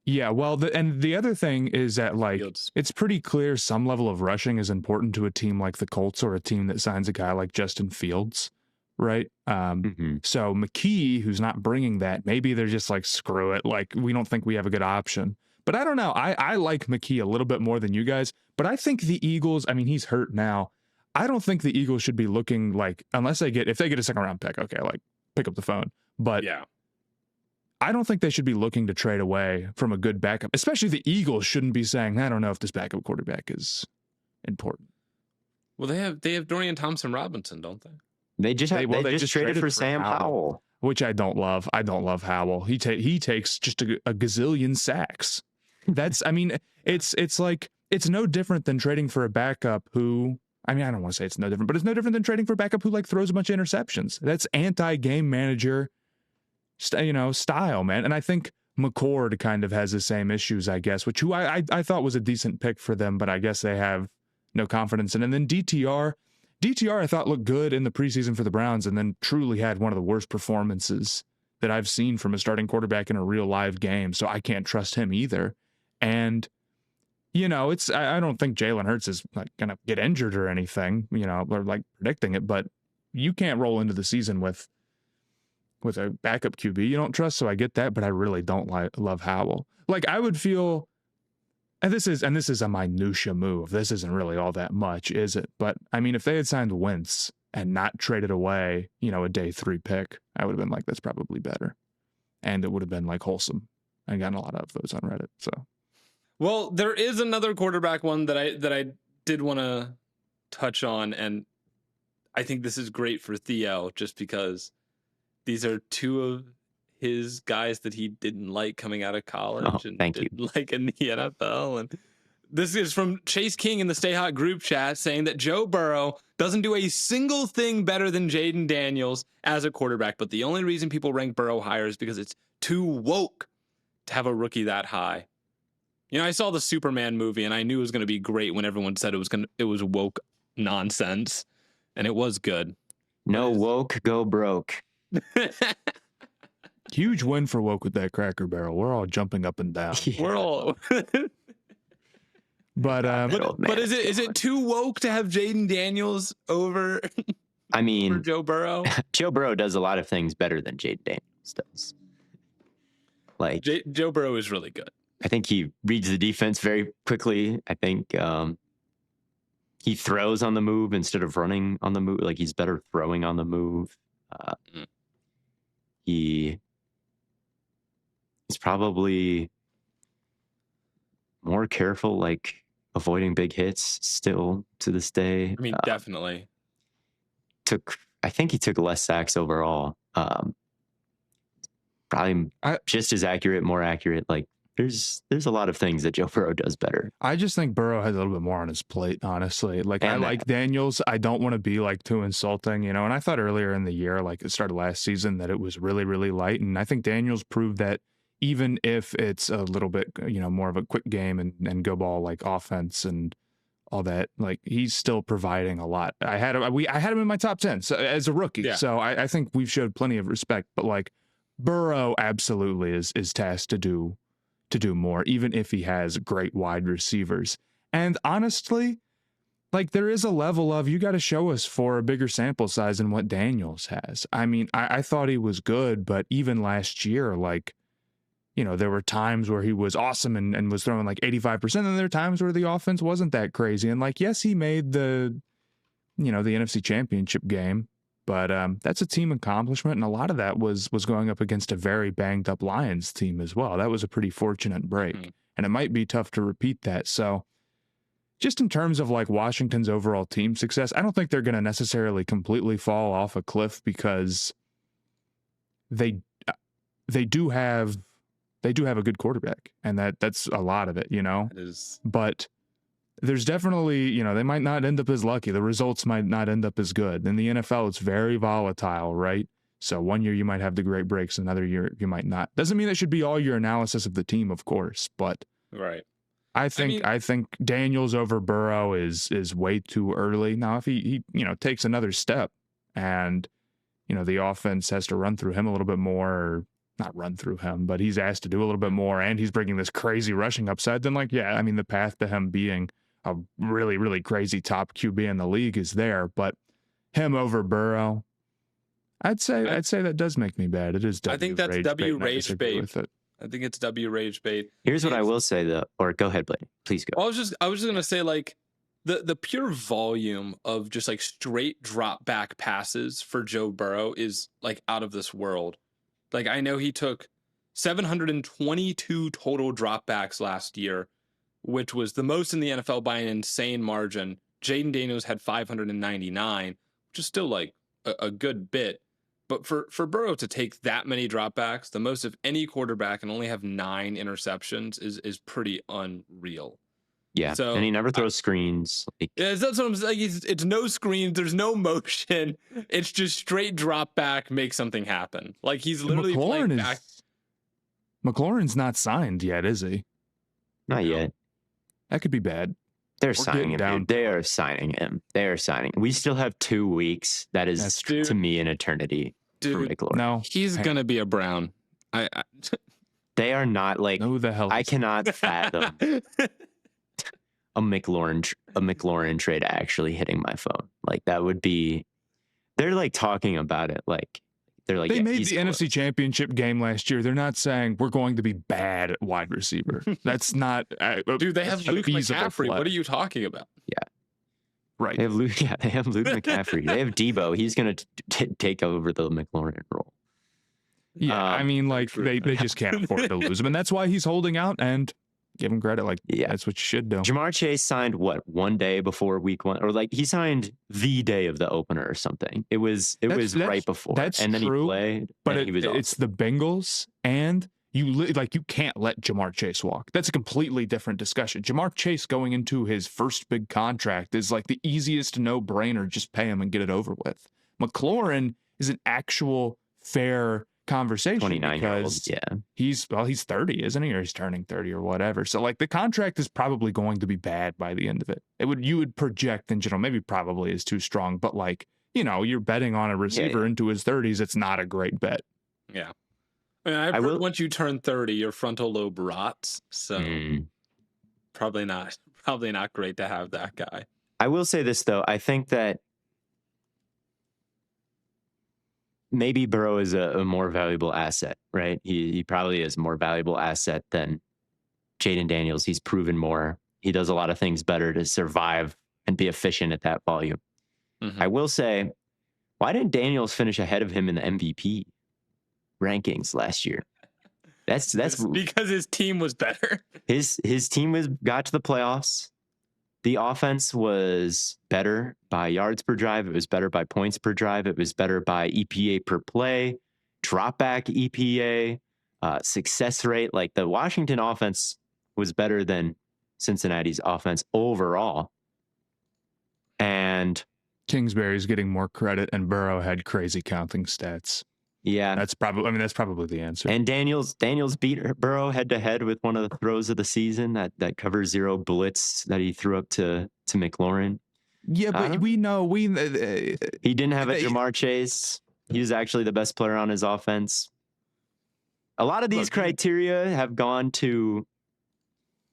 Yeah, well, the other thing is that like Fields. It's pretty clear some level of rushing is important to a team like the Colts or a team that signs a guy like Justin Fields, right? So McKee, who's not bringing that, maybe they're just like, screw it, like we don't think we have a good option. But I don't know. I like McKee a little bit more than you guys. But I think the Eagles, I mean, he's hurt now. I don't think the Eagles should be looking like, if they get a second round pick, okay, like pick up the phone. But Yeah. I don't think they should be looking to trade away from a good backup, especially the Eagles shouldn't be saying, I don't know if this backup quarterback is important. Well, they have Dorian Thompson-Robinson, don't they? They just traded for Sam Howell, which I don't love. I don't love Howell. He takes just a gazillion sacks. That's, I mean, it's like, it's no different than trading for a backup who, I mean, I don't want to say it's no different, but it's no different than trading for a backup who like throws a bunch of interceptions. That's anti-game manager, style, man. And I think McCord kind of has the same issues, I guess, which I thought was a decent pick for them, but I guess they have no confidence in. And then DTR I thought looked good in the preseason for the Browns, and then truly had one of the worst performances that I've seen from a starting quarterback in a real live game. So I can't trust him either. And I don't think Jalen Hurts is like gonna get injured or anything, or like predicting it, but you can't roll into the season with a backup QB you don't trust. So I get that, but I really don't love Howell. Like I would feel, and this is a minutia move. This isn't really all that much, is it? But I mean, if they had signed Wentz and not traded away, a day 3 pick, I would have been like, that's probably better. And it would have been like wholesome. I gotten a lot of those on Reddit. So, well, there is another quarterback one that I did want to touch on, and I think this is great for Theo just because these are two of his guys that he didn't like coming out of college and didn't like in the NFL. And this is from Chase King in the Stay Hot group chat saying that Joe Burrow doesn't do a single thing better than Jaden Daniels as a quarterback, but the only reason people rank Burrow higher is because it's too woke to have a rookie that high. I saw the Superman movie and I knew it was going to be great when everyone said it was woke nonsense, and it was good. No woke, go broke. Huge win for woke with that Cracker Barrel. We're all jumping up and down. Yeah. We're all. But is it too woke to have Jaden Daniels over? I mean, over Joe Burrow. Joe Burrow does a lot of things better than Jaden Daniels does. Like Joe Burrow is really good. I think he reads the defense very quickly. I think he throws on the move instead of running on the move. Like he's better throwing on the move. He's probably more careful, like avoiding big hits still to this day. I mean, definitely. I think he took less sacks overall. Probably just as accurate, more accurate. Like there's a lot of things that Joe Burrow does better. I just think Burrow has a little bit more on his plate, honestly. Like I like Daniels. I don't want to be like too insulting, and I thought earlier in the year, like it started last season, that it was really, really light. And I think Daniels proved that even if it's a little bit, more of a quick game and go ball like offense and all that, like he's still providing a lot. I had him in my top 10 as a rookie. Yeah. So I think we've showed plenty of respect, but like Burrow absolutely is tasked to do more, even if he has great wide receivers. And honestly, like there is a level of, you got to show us for a bigger sample size than what Daniels has. I mean, I thought he was good, but even last year, like, there were times where he was awesome and was throwing like 85%. And there were times where the offense wasn't that crazy. And like, yes, he made the NFC Championship game, but that's a team accomplishment. And a lot of that was going up against a very banged up Lions team as well. That was a pretty fortunate break. And it might be tough to repeat that. So just in terms of like Washington's overall team success, I don't think they're going to necessarily completely fall off a cliff, because they do have a good quarterback, and that's a lot of it, It is. But there's definitely, they might not end up as lucky. The results might not end up as good. In the NFL, it's very volatile, right? So one year you might have the great breaks, another year you might not. Doesn't mean that should be all your analysis of the team, of course, but right. I think Daniels over Burrow is way too early. Now, if he takes another step and, the offense has to run through him a little bit more, or not run through him, but he's asked to do a little bit more, and he's bringing this crazy rushing upside, then like, yeah, I mean, the path to him being a really, really crazy top QB in the league is there. But him over Burrow, I'd say that does make me bad. It is W. I think that's W Rage Babe. I think it's W Rage Bait. Here's what I will say though, or go ahead, Blaine. Please go. Well, I was just gonna say, like, the pure volume of just like straight drop back passes for Joe Burrow is like out of this world. Like, I know he took 722 total dropbacks last year, which was the most in the NFL by an insane margin. Jaden Daniels had 599, which is still like a good bit. But for Burrow to take that many dropbacks, the most of any quarterback, and only have 9 interceptions is pretty unreal. Yeah, So, and he never throws screens. Like, yeah, that's what I'm saying. It's no screens, there's no motion. It's just straight drop back, make something happen. Like, he's literally playing back. McLaurin's not signed yet, is he? not yet. That could be bad. They're signing him. down. Dude. They are signing him. They are signing. We still have 2 weeks. That is to me an eternity for McLaurin. No, He's gonna be a Brown. They are not like. who the hell? I cannot fathom a McLaurin trade actually hitting my phone. Like, that would be. They're like talking about it. Like, they're like, They yeah, made he's the close. NFC Championship game last year. They're not saying we're going to be bad at wide receiver. That's not. Dude, they have Luke McCaffrey. What are you talking about? Right. They have Luke. Yeah, they have Luke McCaffrey. They have Debo. He's gonna take over the McLaurin role. Yeah, I mean, like they just can't afford to lose him, and that's why he's holding out. And give him credit, like that's what you should do. Jamar Chase signed what 1 day before week 1, or like he signed the day of the opener or something. It was right before. That's and then true, he played. But and he was it's the Bengals, and you can't let Jamar Chase walk. That's a completely different discussion. Jamar Chase going into his first big contract is like the easiest no-brainer. Just pay him and get it over with. McLaurin is an actual fair conversation 29-year-old. because Yeah, he's 30, isn't he? Or he's turning 30 or whatever. So like the contract is probably going to be bad by the end of it. You would project in general, maybe probably is too strong, but like, you're betting on a receiver into his 30s. It's not a great bet. Yeah. I mean, I've heard once you turn 30, your frontal lobe rots. So probably not great to have that guy. I will say this though. I think that maybe Burrow is a more valuable asset, right? He probably is a more valuable asset than Jaden Daniels. He's proven more. He does a lot of things better to survive and be efficient at that volume. Mm-hmm. I will say, why didn't Daniels finish ahead of him in the MVP rankings last year? That's because his team was better. His team got to the playoffs. The offense was better by yards per drive. It was better by points per drive. It was better by EPA per play, drop back EPA, success rate. Like, the Washington offense was better than Cincinnati's offense overall. And Kingsbury's getting more credit, and Burrow had crazy counting stats. Yeah, that's probably the answer. And Daniels beat Burrow head to head with one of the throws of the season, that cover 0 blitz that he threw up to McLaurin. Yeah, but we know he didn't have a Jamar Chase. He was actually the best player on his offense. A lot of these criteria have gone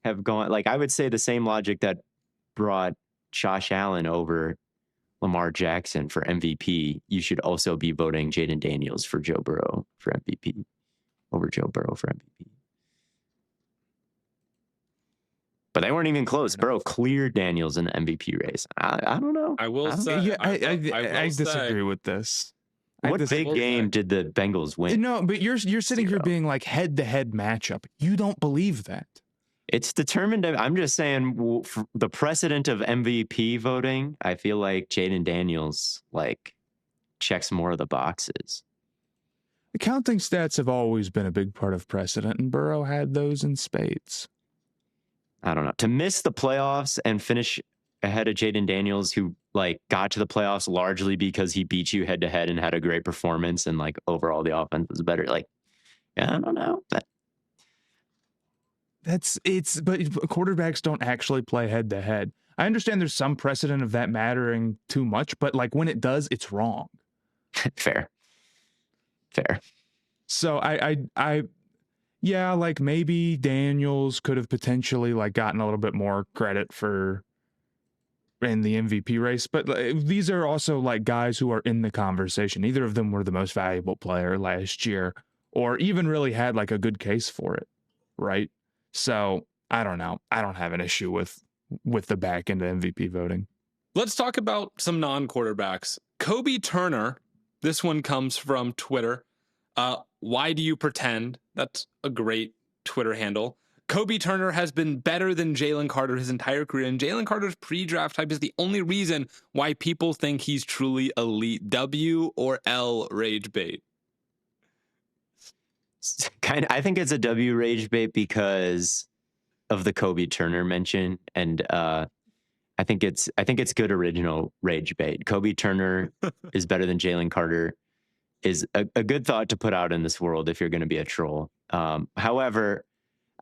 like, I would say the same logic that brought Josh Allen over Lamar Jackson for MVP. You should also be voting Jaden Daniels for Joe Burrow for MVP over Joe Burrow for MVP. But they weren't even close. Burrow cleared Daniels in the MVP race. I don't know. I will say. I disagree with this. What big game did the Bengals win? No, but you're sitting here being like head-to-head matchup. You don't believe that. It's determined. I'm just saying, for the precedent of MVP voting, I feel like Jaden Daniels checks more of the boxes. The counting stats have always been a big part of precedent, and Burrow had those in spades. I don't know. To miss the playoffs and finish ahead of Jaden Daniels, who got to the playoffs largely because he beat you head to head and had a great performance, and overall the offense was better. I don't know. But quarterbacks don't actually play head to head. I understand there's some precedent of that mattering too much, but when it does, it's wrong. Fair. So maybe Daniels could have potentially gotten a little bit more credit in the MVP race, but these are also guys who are in the conversation. Neither of them were the most valuable player last year or even really had like a good case for it, right? So I don't know. I don't have an issue with the back end of MVP voting. Let's talk about some non-quarterbacks. Kobe Turner, this one comes from Twitter. Why do you pretend? That's a great Twitter handle. Kobe Turner has been better than Jalen Carter his entire career, and Jalen Carter's pre-draft hype is the only reason why people think he's truly elite. W or L rage bait? I think it's a W rage bait because of the Kobe Turner mention, and I think it's good original rage bait. Kobe Turner is better than Jalen Carter is a good thought to put out in this world if you're going to be a troll. However,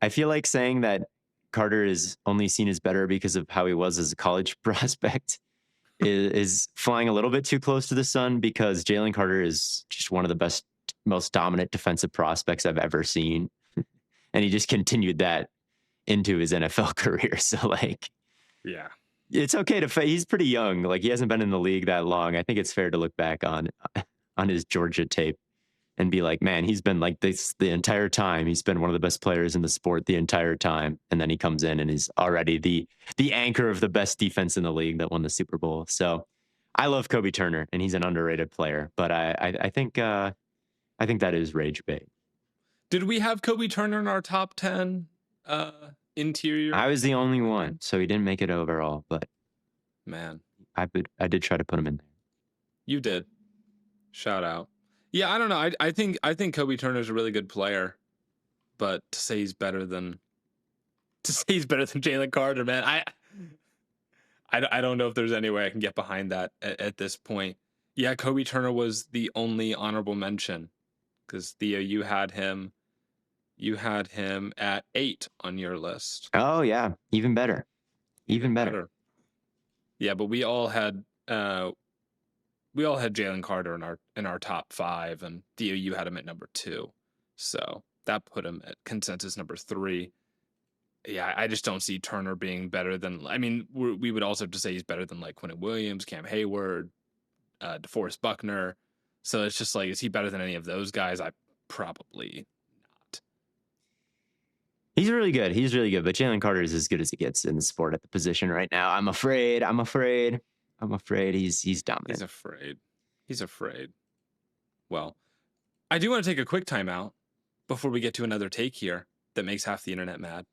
I feel like saying that Carter is only seen as better because of how he was as a college prospect is flying a little bit too close to the sun, because Jalen Carter is just one of the best, most dominant defensive prospects I've ever seen. And he just continued that into his NFL career. So like, Yeah, it's okay to he's pretty young. Like, he hasn't been in the league that long. I think it's fair to look back on his Georgia tape and be like, man, he's been like this the entire time. He's been one of the best players in the sport the entire time. And then he comes in and is already the anchor of the best defense in the league that won the Super Bowl. So I love Kobe Turner, and he's an underrated player, but I think that is rage bait. Did we have Kobe Turner in our top 10 interior? I was the only one, so he didn't make it overall, but man, I did try to put him in there. You did. Shout out. Yeah, I don't know. I think Kobe Turner is a really good player, but to say he's better than Jalen Carter, man, I don't know if there's any way I can get behind that at this point. Yeah, Kobe Turner was the only honorable mention, because Theo, you had him at 8 on your list. Oh yeah, even better. Even better. Yeah, but we all had Jalen Carter in our top 5, and Theo, you had him at number 2, so that put him at consensus number 3. Yeah, I just don't see Turner being better than. I mean, we would also have to say he's better than like Quinnen Williams, Cam Hayward, DeForest Buckner. So it's just like, is he better than any of those guys? I probably not. He's really good. But Jalen Carter is as good as it gets in the sport at the position right now. I'm afraid he's dominant. He's afraid. Well, I do want to take a quick timeout before we get to another take here that makes half the internet mad.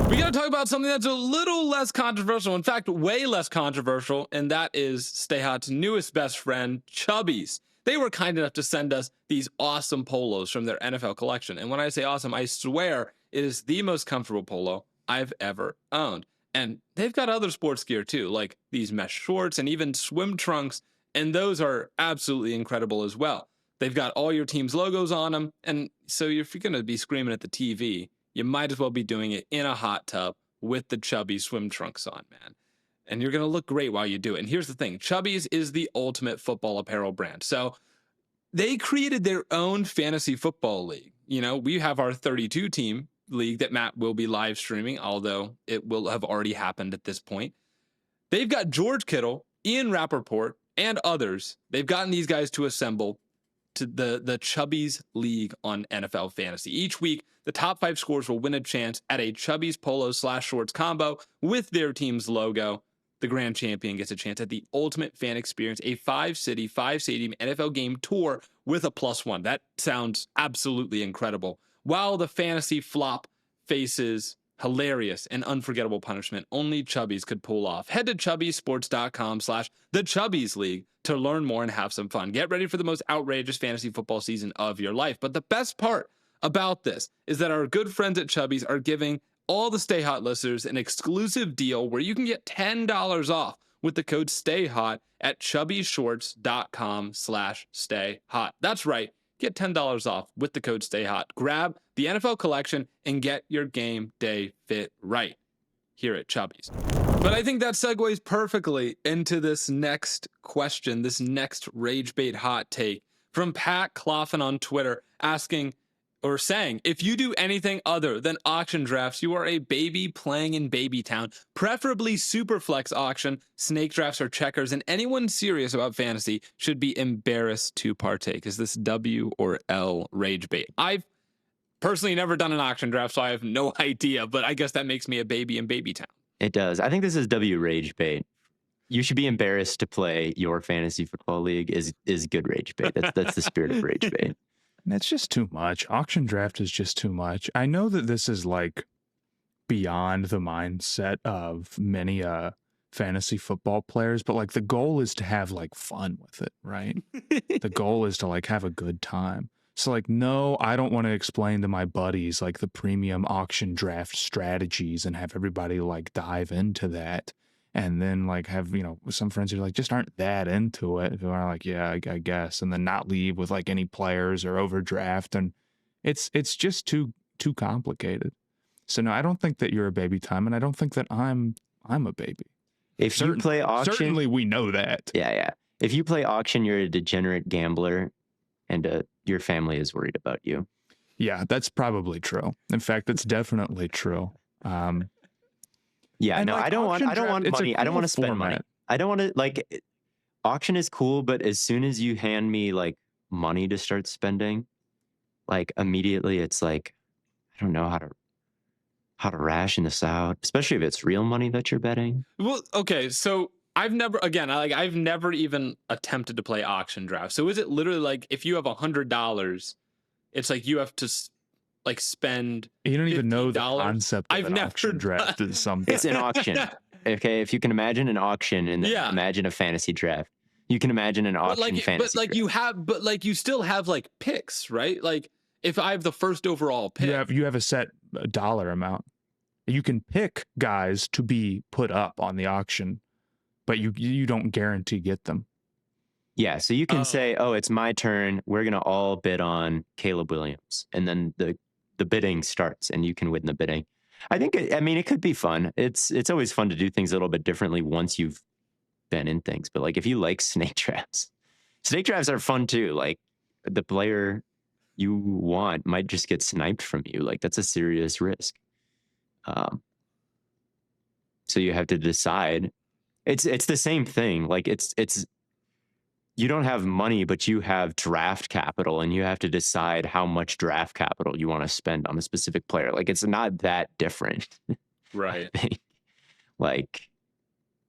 We got to talk about something that's a little less controversial. In fact, way less controversial. And that is Stay Hot's newest best friend, Chubbies. They were kind enough to send us these awesome polos from their NFL collection. And when I say awesome, I swear it is the most comfortable polo I've ever owned. And they've got other sports gear too, like these mesh shorts and even swim trunks. And those are absolutely incredible as well. They've got all your team's logos on them. And so if you're going to be screaming at the TV, you might as well be doing it in a hot tub with the Chubbies swim trunks on, man. And you're going to look great while you do it. And here's the thing. Chubbies is the ultimate football apparel brand. So they created their own fantasy football league. We have our 32-team league that Matt will be live streaming, although it will have already happened at this point. They've got George Kittle, Ian Rappaport, and others. They've gotten these guys to assemble to the Chubbies League on NFL Fantasy. Each week, the top 5 scores will win a chance at a Chubbies polo/shorts combo with their team's logo. The grand champion gets a chance at the ultimate fan experience, a 5-city, 5-stadium NFL game tour with a +1. That sounds absolutely incredible. While the fantasy flop faces hilarious and unforgettable punishment only Chubbies could pull off. Head to chubbysports.com/the Chubbies League to learn more and have some fun. Get ready for the most outrageous fantasy football season of your life. But the best part about this is that our good friends at Chubbies are giving all the Stay Hot listeners an exclusive deal where you can get $10 off with the code STAYHOT at chubbyshorts.com/stayhot. That's right. Get $10 off with the code STAYHOT. Grab the NFL collection and get your game day fit right here at Chubbies. But I think that segues perfectly into this next question, this next rage bait hot take from Pat Cloughan on Twitter, asking, or saying, if you do anything other than auction drafts, you are a baby playing in baby town, preferably superflex auction, snake drafts, or checkers, and anyone serious about fantasy should be embarrassed to partake. Is this W or L rage bait? I've personally never done an auction draft, so I have no idea, but I guess that makes me a baby in baby town. It does. I think this is W rage bait. You should be embarrassed to play your fantasy football league is good rage bait. That's the spirit of rage bait. That's just too much. Auction draft is just too much. I know that this is like beyond the mindset of many fantasy football players, but like the goal is to have like fun with it, right? The goal is to like have a good time. So like, no, I don't want to explain to my buddies like the premium auction draft strategies and have everybody like dive into that. And then like have, some friends who like just aren't that into it, who are like, yeah, I guess, and then not leave with like any players or overdraft. And it's just too complicated. So no, I don't think that you're a baby time, and I don't think that I'm a baby. If you play auction, certainly we know that. Yeah. If you play auction, you're a degenerate gambler, and your family is worried about you. Yeah, that's probably true. In fact, it's definitely true. Yeah, no, like I don't want money. I don't want to spend money. I don't want to like auction is cool, but as soon as you hand me like money to start spending, like immediately it's like I don't know how to ration this out, especially if it's real money that you're betting. Well, okay, so I've never even attempted to play auction draft. So is it literally like if you have $100, it's like you have to like spend you don't even know the $50? concept of an auction draft is something. It's an auction. Okay, if you can imagine an auction and then imagine a fantasy draft, you can imagine an auction fantasy draft. But you still have like picks, right? Like if I have the first overall pick, you have a set dollar amount. You can pick guys to be put up on the auction, but you don't guarantee get them. Yeah, so you can say, "Oh, it's my turn. We're gonna all bid on Caleb Williams," and then the bidding starts, and you can win the bidding. I think, it could be fun. It's always fun to do things a little bit differently once you've been in things. But like, if you like snake drafts are fun too. Like, the player you want might just get sniped from you. Like, that's a serious risk. So you have to decide. It's the same thing. Like, it's you don't have money, but you have draft capital, and you have to decide how much draft capital you want to spend on a specific player. Like, it's not that different. Right. I think. Like,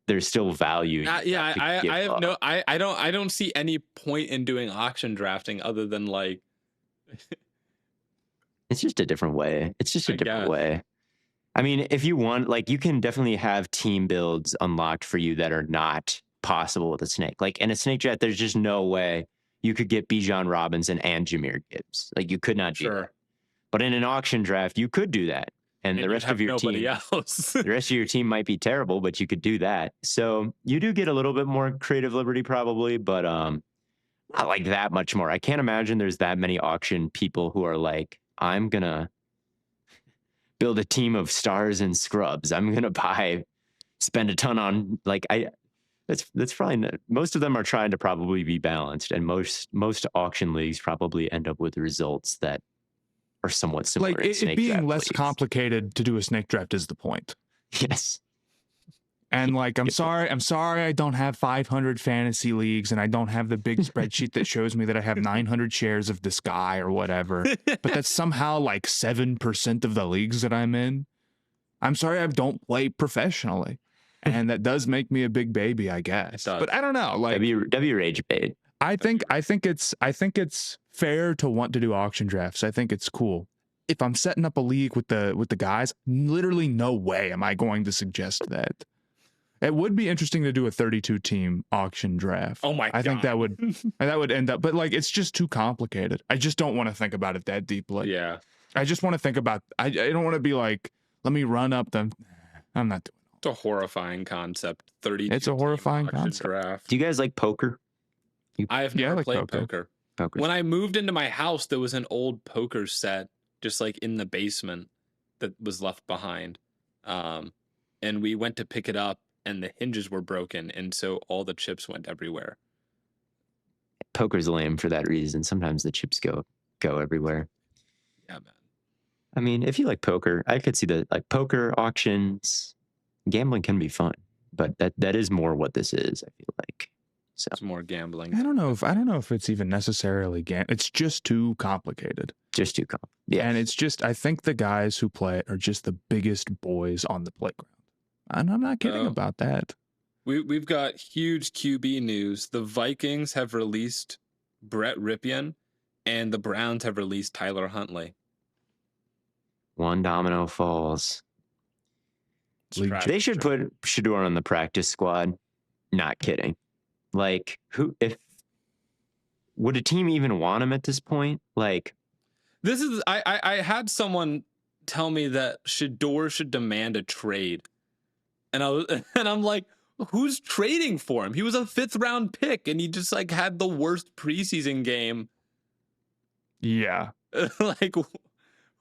there's still value. I don't see any point in doing auction drafting other than like it's just a different way. It's just a different way. I mean, if you want, like, you can definitely have team builds unlocked for you that are not possible with a snake. Like, in a snake draft, there's just no way you could get Bijan Robinson and Jahmyr Gibbs. Like, you could not do that. But in an auction draft, you could do that. And the rest of your team, the rest of your team might be terrible, but you could do that. So you do get a little bit more creative liberty probably, but not like that much more. I can't imagine there's that many auction people who are like, I'm going to build a team of stars and scrubs. I'm going to spend a ton on that's probably not, most of them are trying to probably be balanced, and most auction leagues probably end up with results that are somewhat similar. Like, it being less complicated to do a snake draft is the point. Yes. And like, I'm sorry I don't have 500 fantasy leagues, and I don't have the big spreadsheet that shows me that I have 900 shares of this guy or whatever. But that's somehow like 7% of the leagues that I'm in. I'm sorry I don't play professionally. And that does make me a big baby, I guess. But I don't know. Like, W rage bait. I think it's fair to want to do auction drafts. I think it's cool. If I'm setting up a league with the guys, literally no way am I going to suggest that. It would be interesting to do a 32 team auction draft. Oh my God. I think that would end up, but like, it's just too complicated. I just don't want to think about it that deeply. Yeah. I just want to think about, I don't want to be like, let me run up them. I'm not doing it. It's a horrifying concept. 32. It's a horrifying concept. Draft. Do you guys like poker? I have never played poker. When I moved into my house, there was an old poker set just like in the basement that was left behind. And we went to pick it up, and the hinges were broken, and so all the chips went everywhere. Poker's lame for that reason. Sometimes the chips go everywhere. Yeah, man. I mean, if you like poker, I could see that, like poker auctions, gambling can be fun, but that is more what this is, I feel like. So It's more gambling. I don't know if it's even necessarily it's just too complicated. just too comp. Yeah. And it's just, I think the guys who play it are just the biggest boys on the playground. And I'm not kidding about that. We've got huge QB news. The Vikings have released Brett Ripien, and the Browns have released Tyler Huntley. One domino falls. They should put Shedeur on the practice squad. Not kidding. Like, would a team even want him at this point? Like, this is I had someone tell me that Shedeur should demand a trade, and I'm like, who's trading for him? He was a 5th round pick, and he just like had the worst preseason game. Yeah. Like,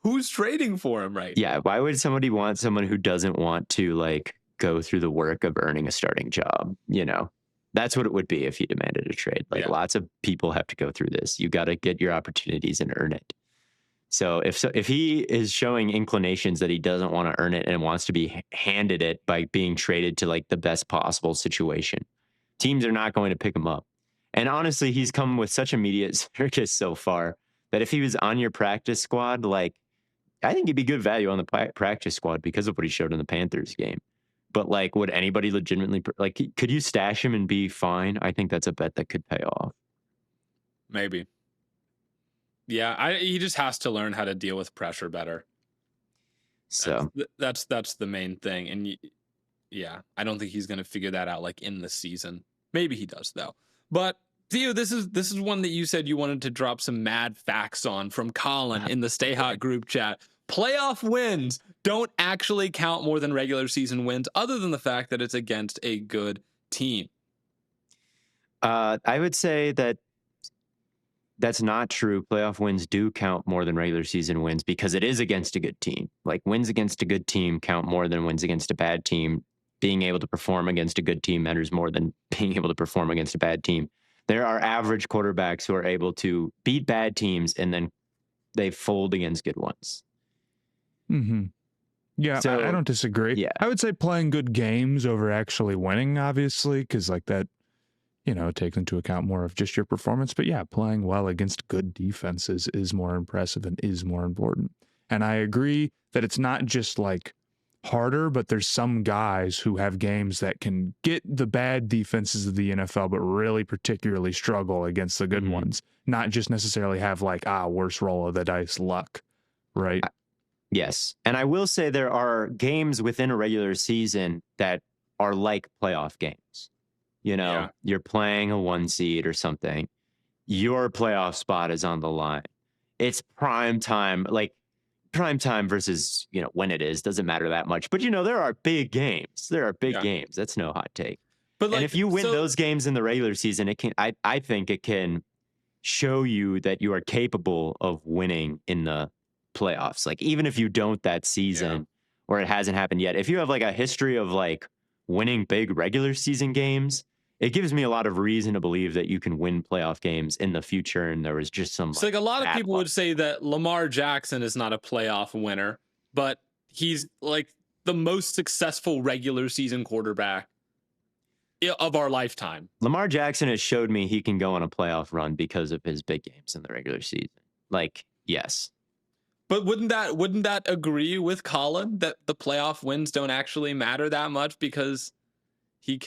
who's trading for him right now? Why would somebody want someone who doesn't want to like go through the work of earning a starting job? You know, that's what it would be if you demanded a trade. Like lots of people have to go through this. You got to get your opportunities and earn it. So if he is showing inclinations that he doesn't want to earn it and wants to be handed it by being traded to like the best possible situation, teams are not going to pick him up. And honestly, he's come with such a media circus so far that if he was on your practice squad, like, I think he'd be good value on the practice squad because of what he showed in the Panthers game. But like, would anybody legitimately like? Could you stash him and be fine? I think that's a bet that could pay off. Maybe. Yeah, he just has to learn how to deal with pressure better. So that's the main thing, and yeah, I don't think he's going to figure that out like in the season. Maybe he does though. But Theo, this is one that you said you wanted to drop some mad facts on from Colin in the Stay Hot group chat. Playoff wins don't actually count more than regular season wins, other than the fact that it's against a good team. I would say that's not true. Playoff wins do count more than regular season wins because it is against a good team. Like, wins against a good team count more than wins against a bad team. Being able to perform against a good team matters more than being able to perform against a bad team. There are average quarterbacks who are able to beat bad teams and then they fold against good ones. Mm-hmm. Yeah, so, I don't disagree. Yeah. I would say playing good games over actually winning, obviously, because like that, you know, takes into account more of just your performance. But yeah, playing well against good defenses is more impressive and is more important. And I agree that it's not just like harder, but there's some guys who have games that can get the bad defenses of the NFL, but really particularly struggle against the good ones. Not just necessarily have like, worst roll of the dice luck, right? Yes. And I will say there are games within a regular season that are like playoff games. You know, you're playing a 1 seed or something. Your playoff spot is on the line. It's prime time, like prime time versus, you know, when it is, doesn't matter that much. But, you know, there are big games. There are big games. That's no hot take. But like, and if you win those games in the regular season, it can, I think it can show you that you are capable of winning in the playoffs. Like, even if you don't that season or it hasn't happened yet, if you have like a history of like winning big regular season games, it gives me a lot of reason to believe that you can win playoff games in the future. And there was just some. So like a lot of people would say that Lamar Jackson is not a playoff winner, but he's like the most successful regular season quarterback of our lifetime. Lamar Jackson has showed me he can go on a playoff run because of his big games in the regular season. Like, yes. But wouldn't that agree with Colin that the playoff wins don't actually matter that much because he's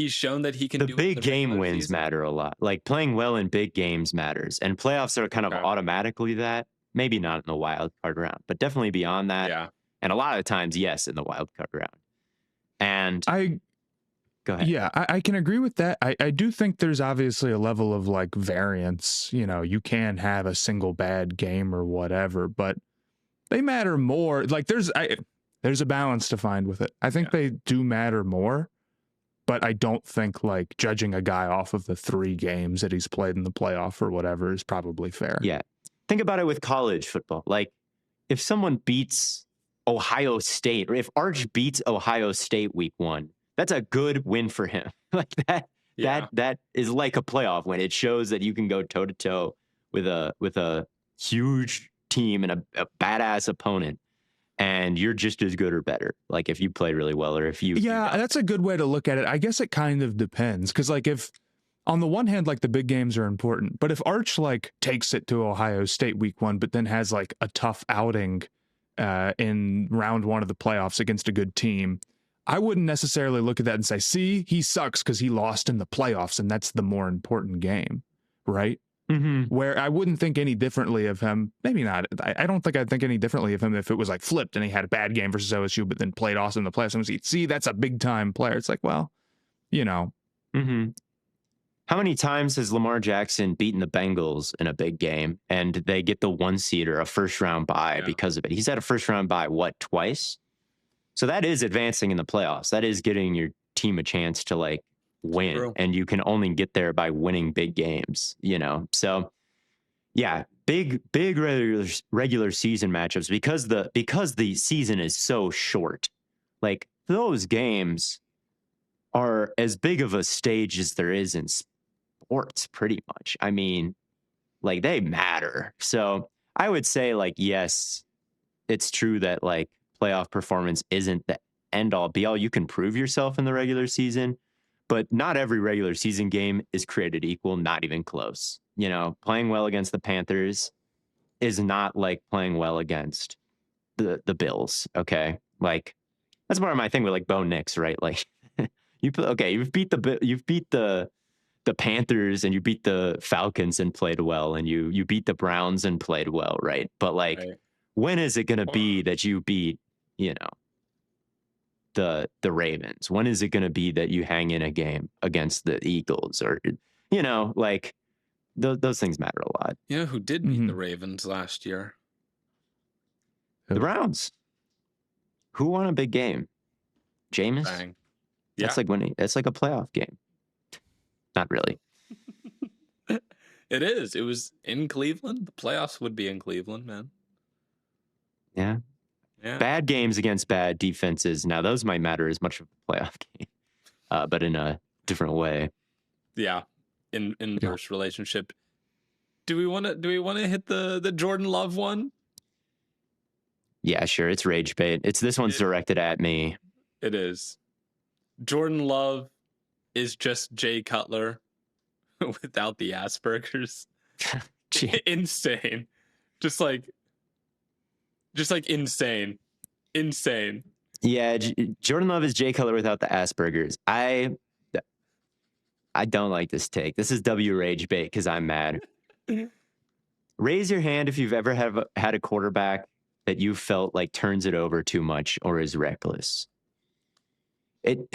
shown that he can do it. The big game wins matter a lot. Like, playing well in big games matters. And playoffs are kind of automatically that. Maybe not in the wild card round, but definitely beyond that. Yeah. And a lot of times, yes, in the wild card round. And go ahead. Yeah, I can agree with that. I do think there's obviously a level of like variance. You know, you can have a single bad game or whatever, but they matter more. Like there's a balance to find with it. I think they do matter more. But I don't think like judging a guy off of the 3 games that he's played in the playoff or whatever is probably fair. Yeah. Think about it with college football. Like, if someone beats Ohio State, or if Arch beats Ohio State week 1, that's a good win for him. Like that is like a playoff win. It shows that you can go toe to toe with a huge team and a badass opponent, and you're just as good or better. Like if you play really well, or if you that's a good way to look at it. I guess it kind of depends, because like if on the one hand, like the big games are important, but if Arch like takes it to Ohio State week 1, but then has like a tough outing in round 1 of the playoffs against a good team, I wouldn't necessarily look at that and say, see, he sucks because he lost in the playoffs, and that's the more important game, right? Mm-hmm. Where I wouldn't think any differently of him. Maybe not. I don't think I'd think any differently of him if it was like flipped and he had a bad game versus OSU, but then played awesome in the playoffs. And see, that's a big time player. It's like, well, you know. Mm-hmm. How many times has Lamar Jackson beaten the Bengals in a big game and they get the 1 seed or a first round bye because of it? He's had a first round bye, twice? So that is advancing in the playoffs. That is getting your team a chance to like win. True. And you can only get there by winning big games, So yeah, big regular season matchups because the season is so short. Like those games are as big of a stage as there is in sports, pretty much. I mean, like they matter. So I would say like, yes, it's true that like playoff performance isn't the end all be all. You can prove yourself in the regular season, but not every regular season game is created equal, not even close. Playing well against the Panthers is not like playing well against the Bills. Okay. Like that's more of my thing with like Bo Nix, right? Like you've beat the Panthers and you beat the Falcons and played well, and you beat the Browns and played well, right? But like, when is it going to be that you beat, the Ravens? When is it going to be that you hang in a game against the Eagles, or like those things matter a lot. You know who did beat the Ravens last year? The Browns. Who won a big game? Jameis. Bang. That's like winning. That's like a playoff game. Not really. It is. It was in Cleveland. The playoffs would be in Cleveland, man. Yeah. Bad games against bad defenses. Now those might matter as much of a playoff game, but in a different way. Yeah. Inverse relationship. Do we want to hit the Jordan Love one? Yeah, sure. It's rage bait. This one's directed at me. It is. Jordan Love is just Jay Cutler without the Asperger's. Insane. Just like insane. Yeah, Jordan Love is Jay Cutler without the Asperger's. I don't like this take. This is W rage bait because I'm mad. Raise your hand if you've ever had a quarterback that you felt like turns it over too much or is reckless. It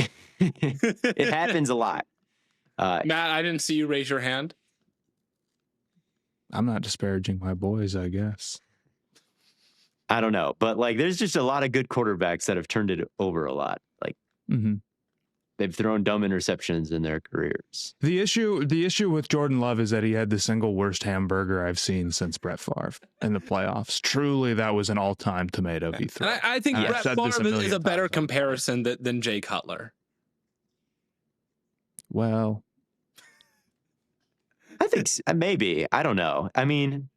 happens a lot. Matt, I didn't see you raise your hand. I'm not disparaging my boys, I guess. I don't know, but like, there's just a lot of good quarterbacks that have turned it over a lot. Like, they've thrown dumb interceptions in their careers. The issue with Jordan Love is that he had the single worst hamburger I've seen since Brett Favre in the playoffs. Truly, that was an all-time tomato he threw. And I think Brett Favre is a better comparison than Jay Cutler. Well, I think maybe. I don't know. I mean,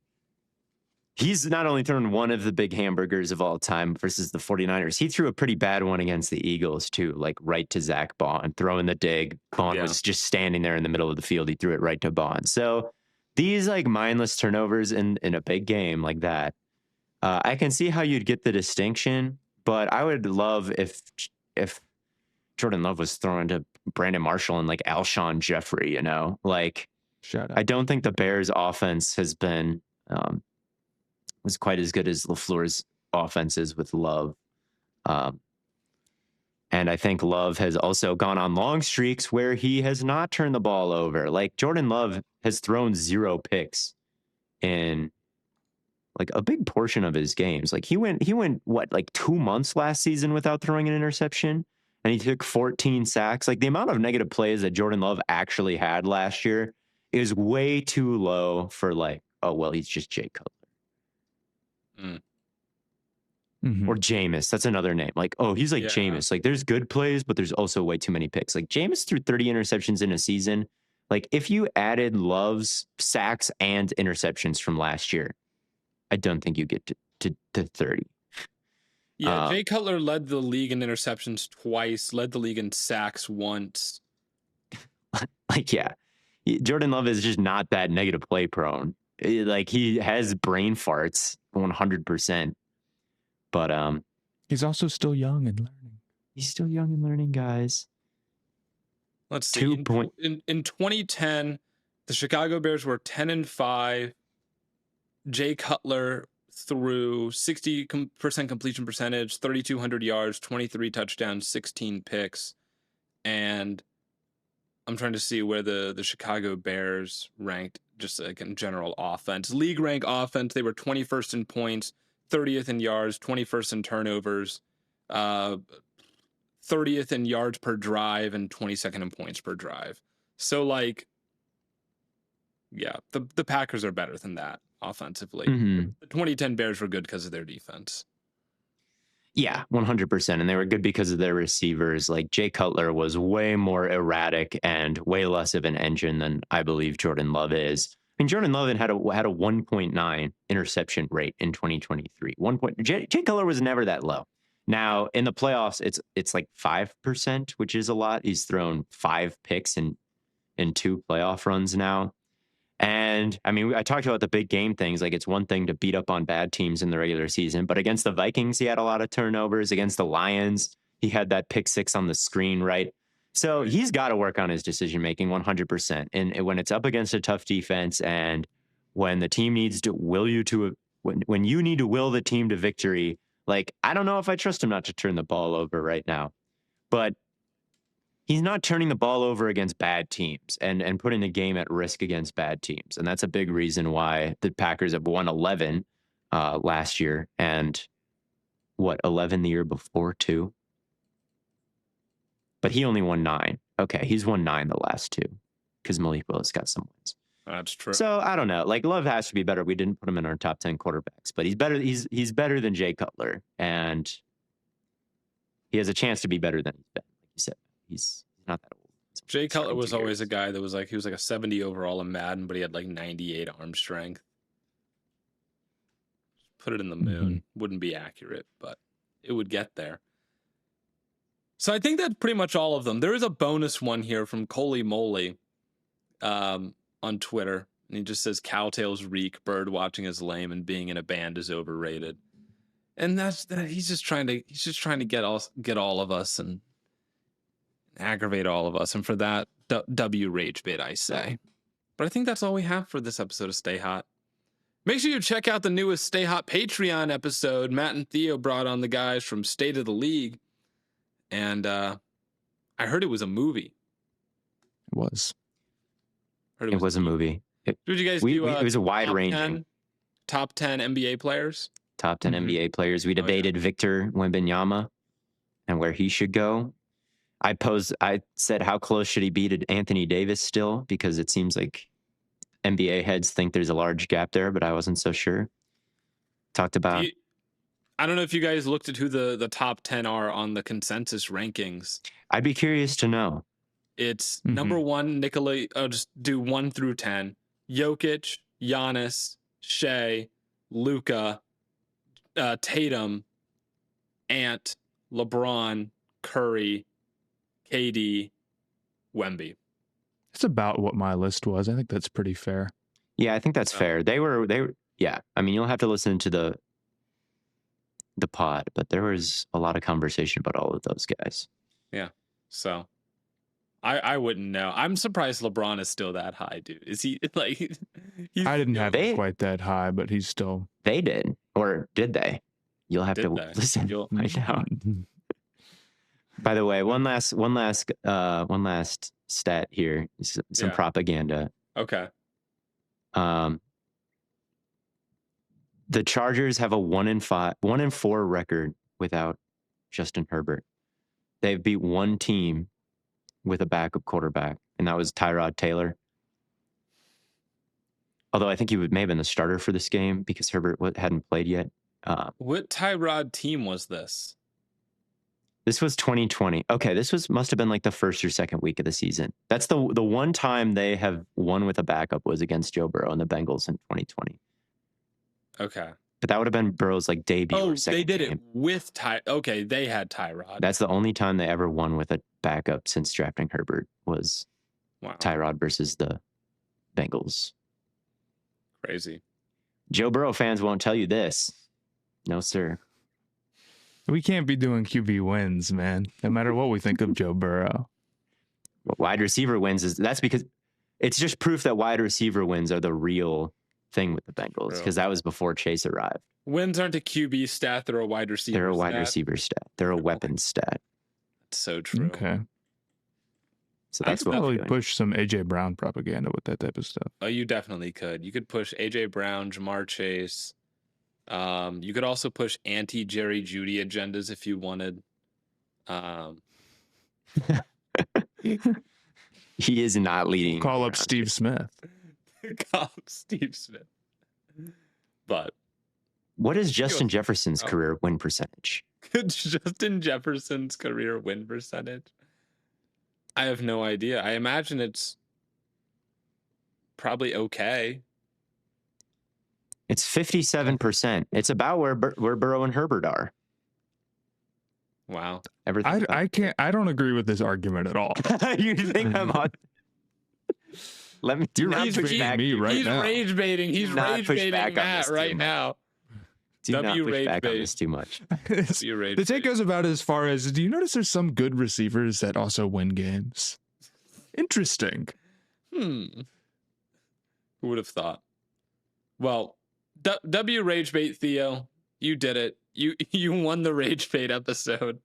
he's not only thrown one of the big hamburgers of all time versus the 49ers, he threw a pretty bad one against the Eagles too, like right to Zach Bond, throwing the dig. Bond was just standing there in the middle of the field. He threw it right to Bond. So these like mindless turnovers in a big game like that, I can see how you'd get the distinction, but I would love if Jordan Love was thrown to Brandon Marshall and like Alshon Jeffrey, like, shut up. I don't think the Bears offense has been, was quite as good as LaFleur's offenses with Love. And I think Love has also gone on long streaks where he has not turned the ball over. Like Jordan Love has thrown 0 picks in like a big portion of his games. Like he went what, like 2 months last season without throwing an interception, and he took 14 sacks. Like the amount of negative plays that Jordan Love actually had last year is way too low for like, oh, well, he's just Jay Cutler. Or Jameis. That's another name. Like, oh, he's like Jameis. Like there's good plays, but there's also way too many picks. Like Jameis threw 30 interceptions in a season. Like if you added Love's sacks and interceptions from last year, I don't think you get to 30. Yeah, Jay Cutler led the league in interceptions twice, led the league in sacks once. Like, yeah, Jordan Love is just not that negative play prone. Like, he has brain farts 100%. But He's also still young and learning. he's still young and learning, guys. Let's see. In 2010, the Chicago Bears were 10-5. Jay Cutler threw 60% completion percentage, 3,200 yards, 23 touchdowns, 16 picks. And I'm trying to see where the Chicago Bears ranked just like in general offense. League rank offense, they were 21st in points, 30th in yards, 21st in turnovers, 30th in yards per drive, and 22nd in points per drive. So, like, yeah, the Packers are better than that offensively. Mm-hmm. The 2010 Bears were good because of their defense. Yeah, 100%. And they were good because of their receivers. Like, Jay Cutler was way more erratic and way less of an engine than I believe Jordan Love is. I mean, Jordan Love had a 1.9 interception rate in 2023. Jay Cutler was never that low. Now, in the playoffs, it's like 5%, which is a lot. He's thrown 5 picks in 2 playoff runs now. And I mean, I talked about the big game things. Like, it's one thing to beat up on bad teams in the regular season, but against the Vikings, he had a lot of turnovers. Against the Lions, he had that pick 6 on the screen, right? So he's got to work on his decision making 100%. And when it's up against a tough defense, and when the team needs to will you to, when you need to will the team to victory, like, I don't know if I trust him not to turn the ball over right now, but he's not turning the ball over against bad teams and putting the game at risk against bad teams. And that's a big reason why the Packers have won 11 last year, and 11 the year before too. But he only won 9. Okay, he's won 9 the last 2 because Malik Willis got some wins. That's true. So I don't know. Like, Love has to be better. We didn't put him in our top 10 quarterbacks, but he's better. He's better than Jay Cutler, and he has a chance to be better than he's been. Like you said, he's not that old. Jay Cutler was always a guy that was like, he was like a 70 overall in Madden, but he had like 98 arm strength. Put it in the moon. Wouldn't be accurate, but it would get there. So I think that's pretty much all of them. There is a bonus one here from Coley Moly on Twitter. And he just says, "Cowtails reek, bird watching is lame, and being in a band is overrated." And that's that. He's just trying to get all of us and aggravate all of us. And for that, W rage bait, I say. But I think that's all we have for this episode of Stay Hot. Make sure you check out the newest Stay Hot Patreon episode. Matt and Theo brought on the guys from State of the League. And I heard it was a movie. It was. It was a movie. Did you guys do? It was a wide ranging. Top 10 NBA players. Top 10 NBA players. We debated Victor Wembanyama and where he should go. I said, how close should he be to Anthony Davis still? Because it seems like NBA heads think there's a large gap there, but I wasn't so sure. Talked about. I don't know if you guys looked at who the top 10 are on the consensus rankings. I'd be curious to know. It's number 1, Nikola. I'll just do 1 through 10. Jokic, Giannis, Shea, Luka, Tatum, Ant, LeBron, Curry, KD, Wemby. That's about what my list was. I think that's pretty fair. Yeah, I think that's fair. They were. Yeah, I mean, you'll have to listen to the pod, but there was a lot of conversation about all of those guys. Yeah. So I wouldn't know. I'm surprised LeBron is still that high, dude. Is he like? I didn't have it quite that high, but he's still. They did, or did they? You'll have to listen. Find out. By the way, one last stat here. Some propaganda. Okay. The Chargers have a 1-4 record without Justin Herbert. They've beat one team with a backup quarterback, and that was Tyrod Taylor. Although I think he may have been the starter for this game because Herbert hadn't played yet. What Tyrod team was this? This was 2020. Okay, must have been like the first or second week of the season. That's the one time they have won with a backup was against Joe Burrow and the Bengals in 2020. Okay. But that would have been Burrow's like debut. Oh, or second they did game. it with Ty. Okay, they had Tyrod. That's the only time they ever won with a backup since drafting Herbert was Wow, Tyrod versus the Bengals. crazy. Joe Burrow fans won't tell you this. No, sir. We can't be doing QB wins, man. No matter what we think of Joe Burrow. What wide receiver wins that's because it's just proof that wide receiver wins are the real thing with the Bengals because that was before Chase arrived. Wins aren't a QB stat; they're a wide receiver. They're a wide receiver stat. They're a weapon stat. That's so true. Okay. So I that's could what probably I'm doing. push some AJ Brown propaganda with that type of stuff. Oh, you definitely could. You could push AJ Brown, Jamar Chase. You could also push anti-Jerry Jeudy agendas if you wanted. He is not leading. Call up Steve Smith. Call up Steve Smith. But what is Justin Jefferson's career win percentage? Justin Jefferson's career win percentage? I have no idea. I imagine it's probably okay. It's 57%. It's about where Burrow and Herbert are. Wow. I don't agree with this argument at all. You think I'm on? Let me. Do not push back me right he's now. Rage baiting. He's rage baiting Matt right now. Do not push back on bait. this too much. The take goes about as far as, do you notice there's some good receivers that also win games? Interesting. Who would have thought? Well, W rage bait Theo, you did it. You won the rage bait episode.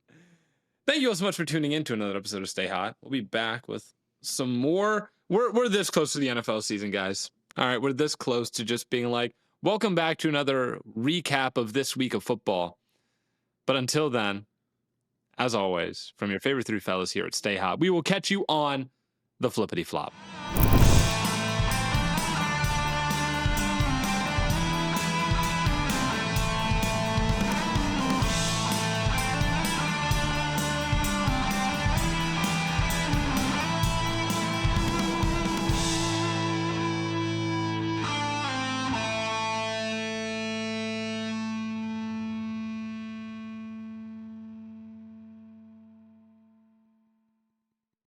Thank you all so much for tuning in to another episode of Stay Hot. We'll be back with some more. We're this close to the NFL season, guys. All right, we're this close to just being like, welcome back to another recap of this week of football. But until then, as always, from your favorite three fellas here at Stay Hot, we will catch you on the flippity flop.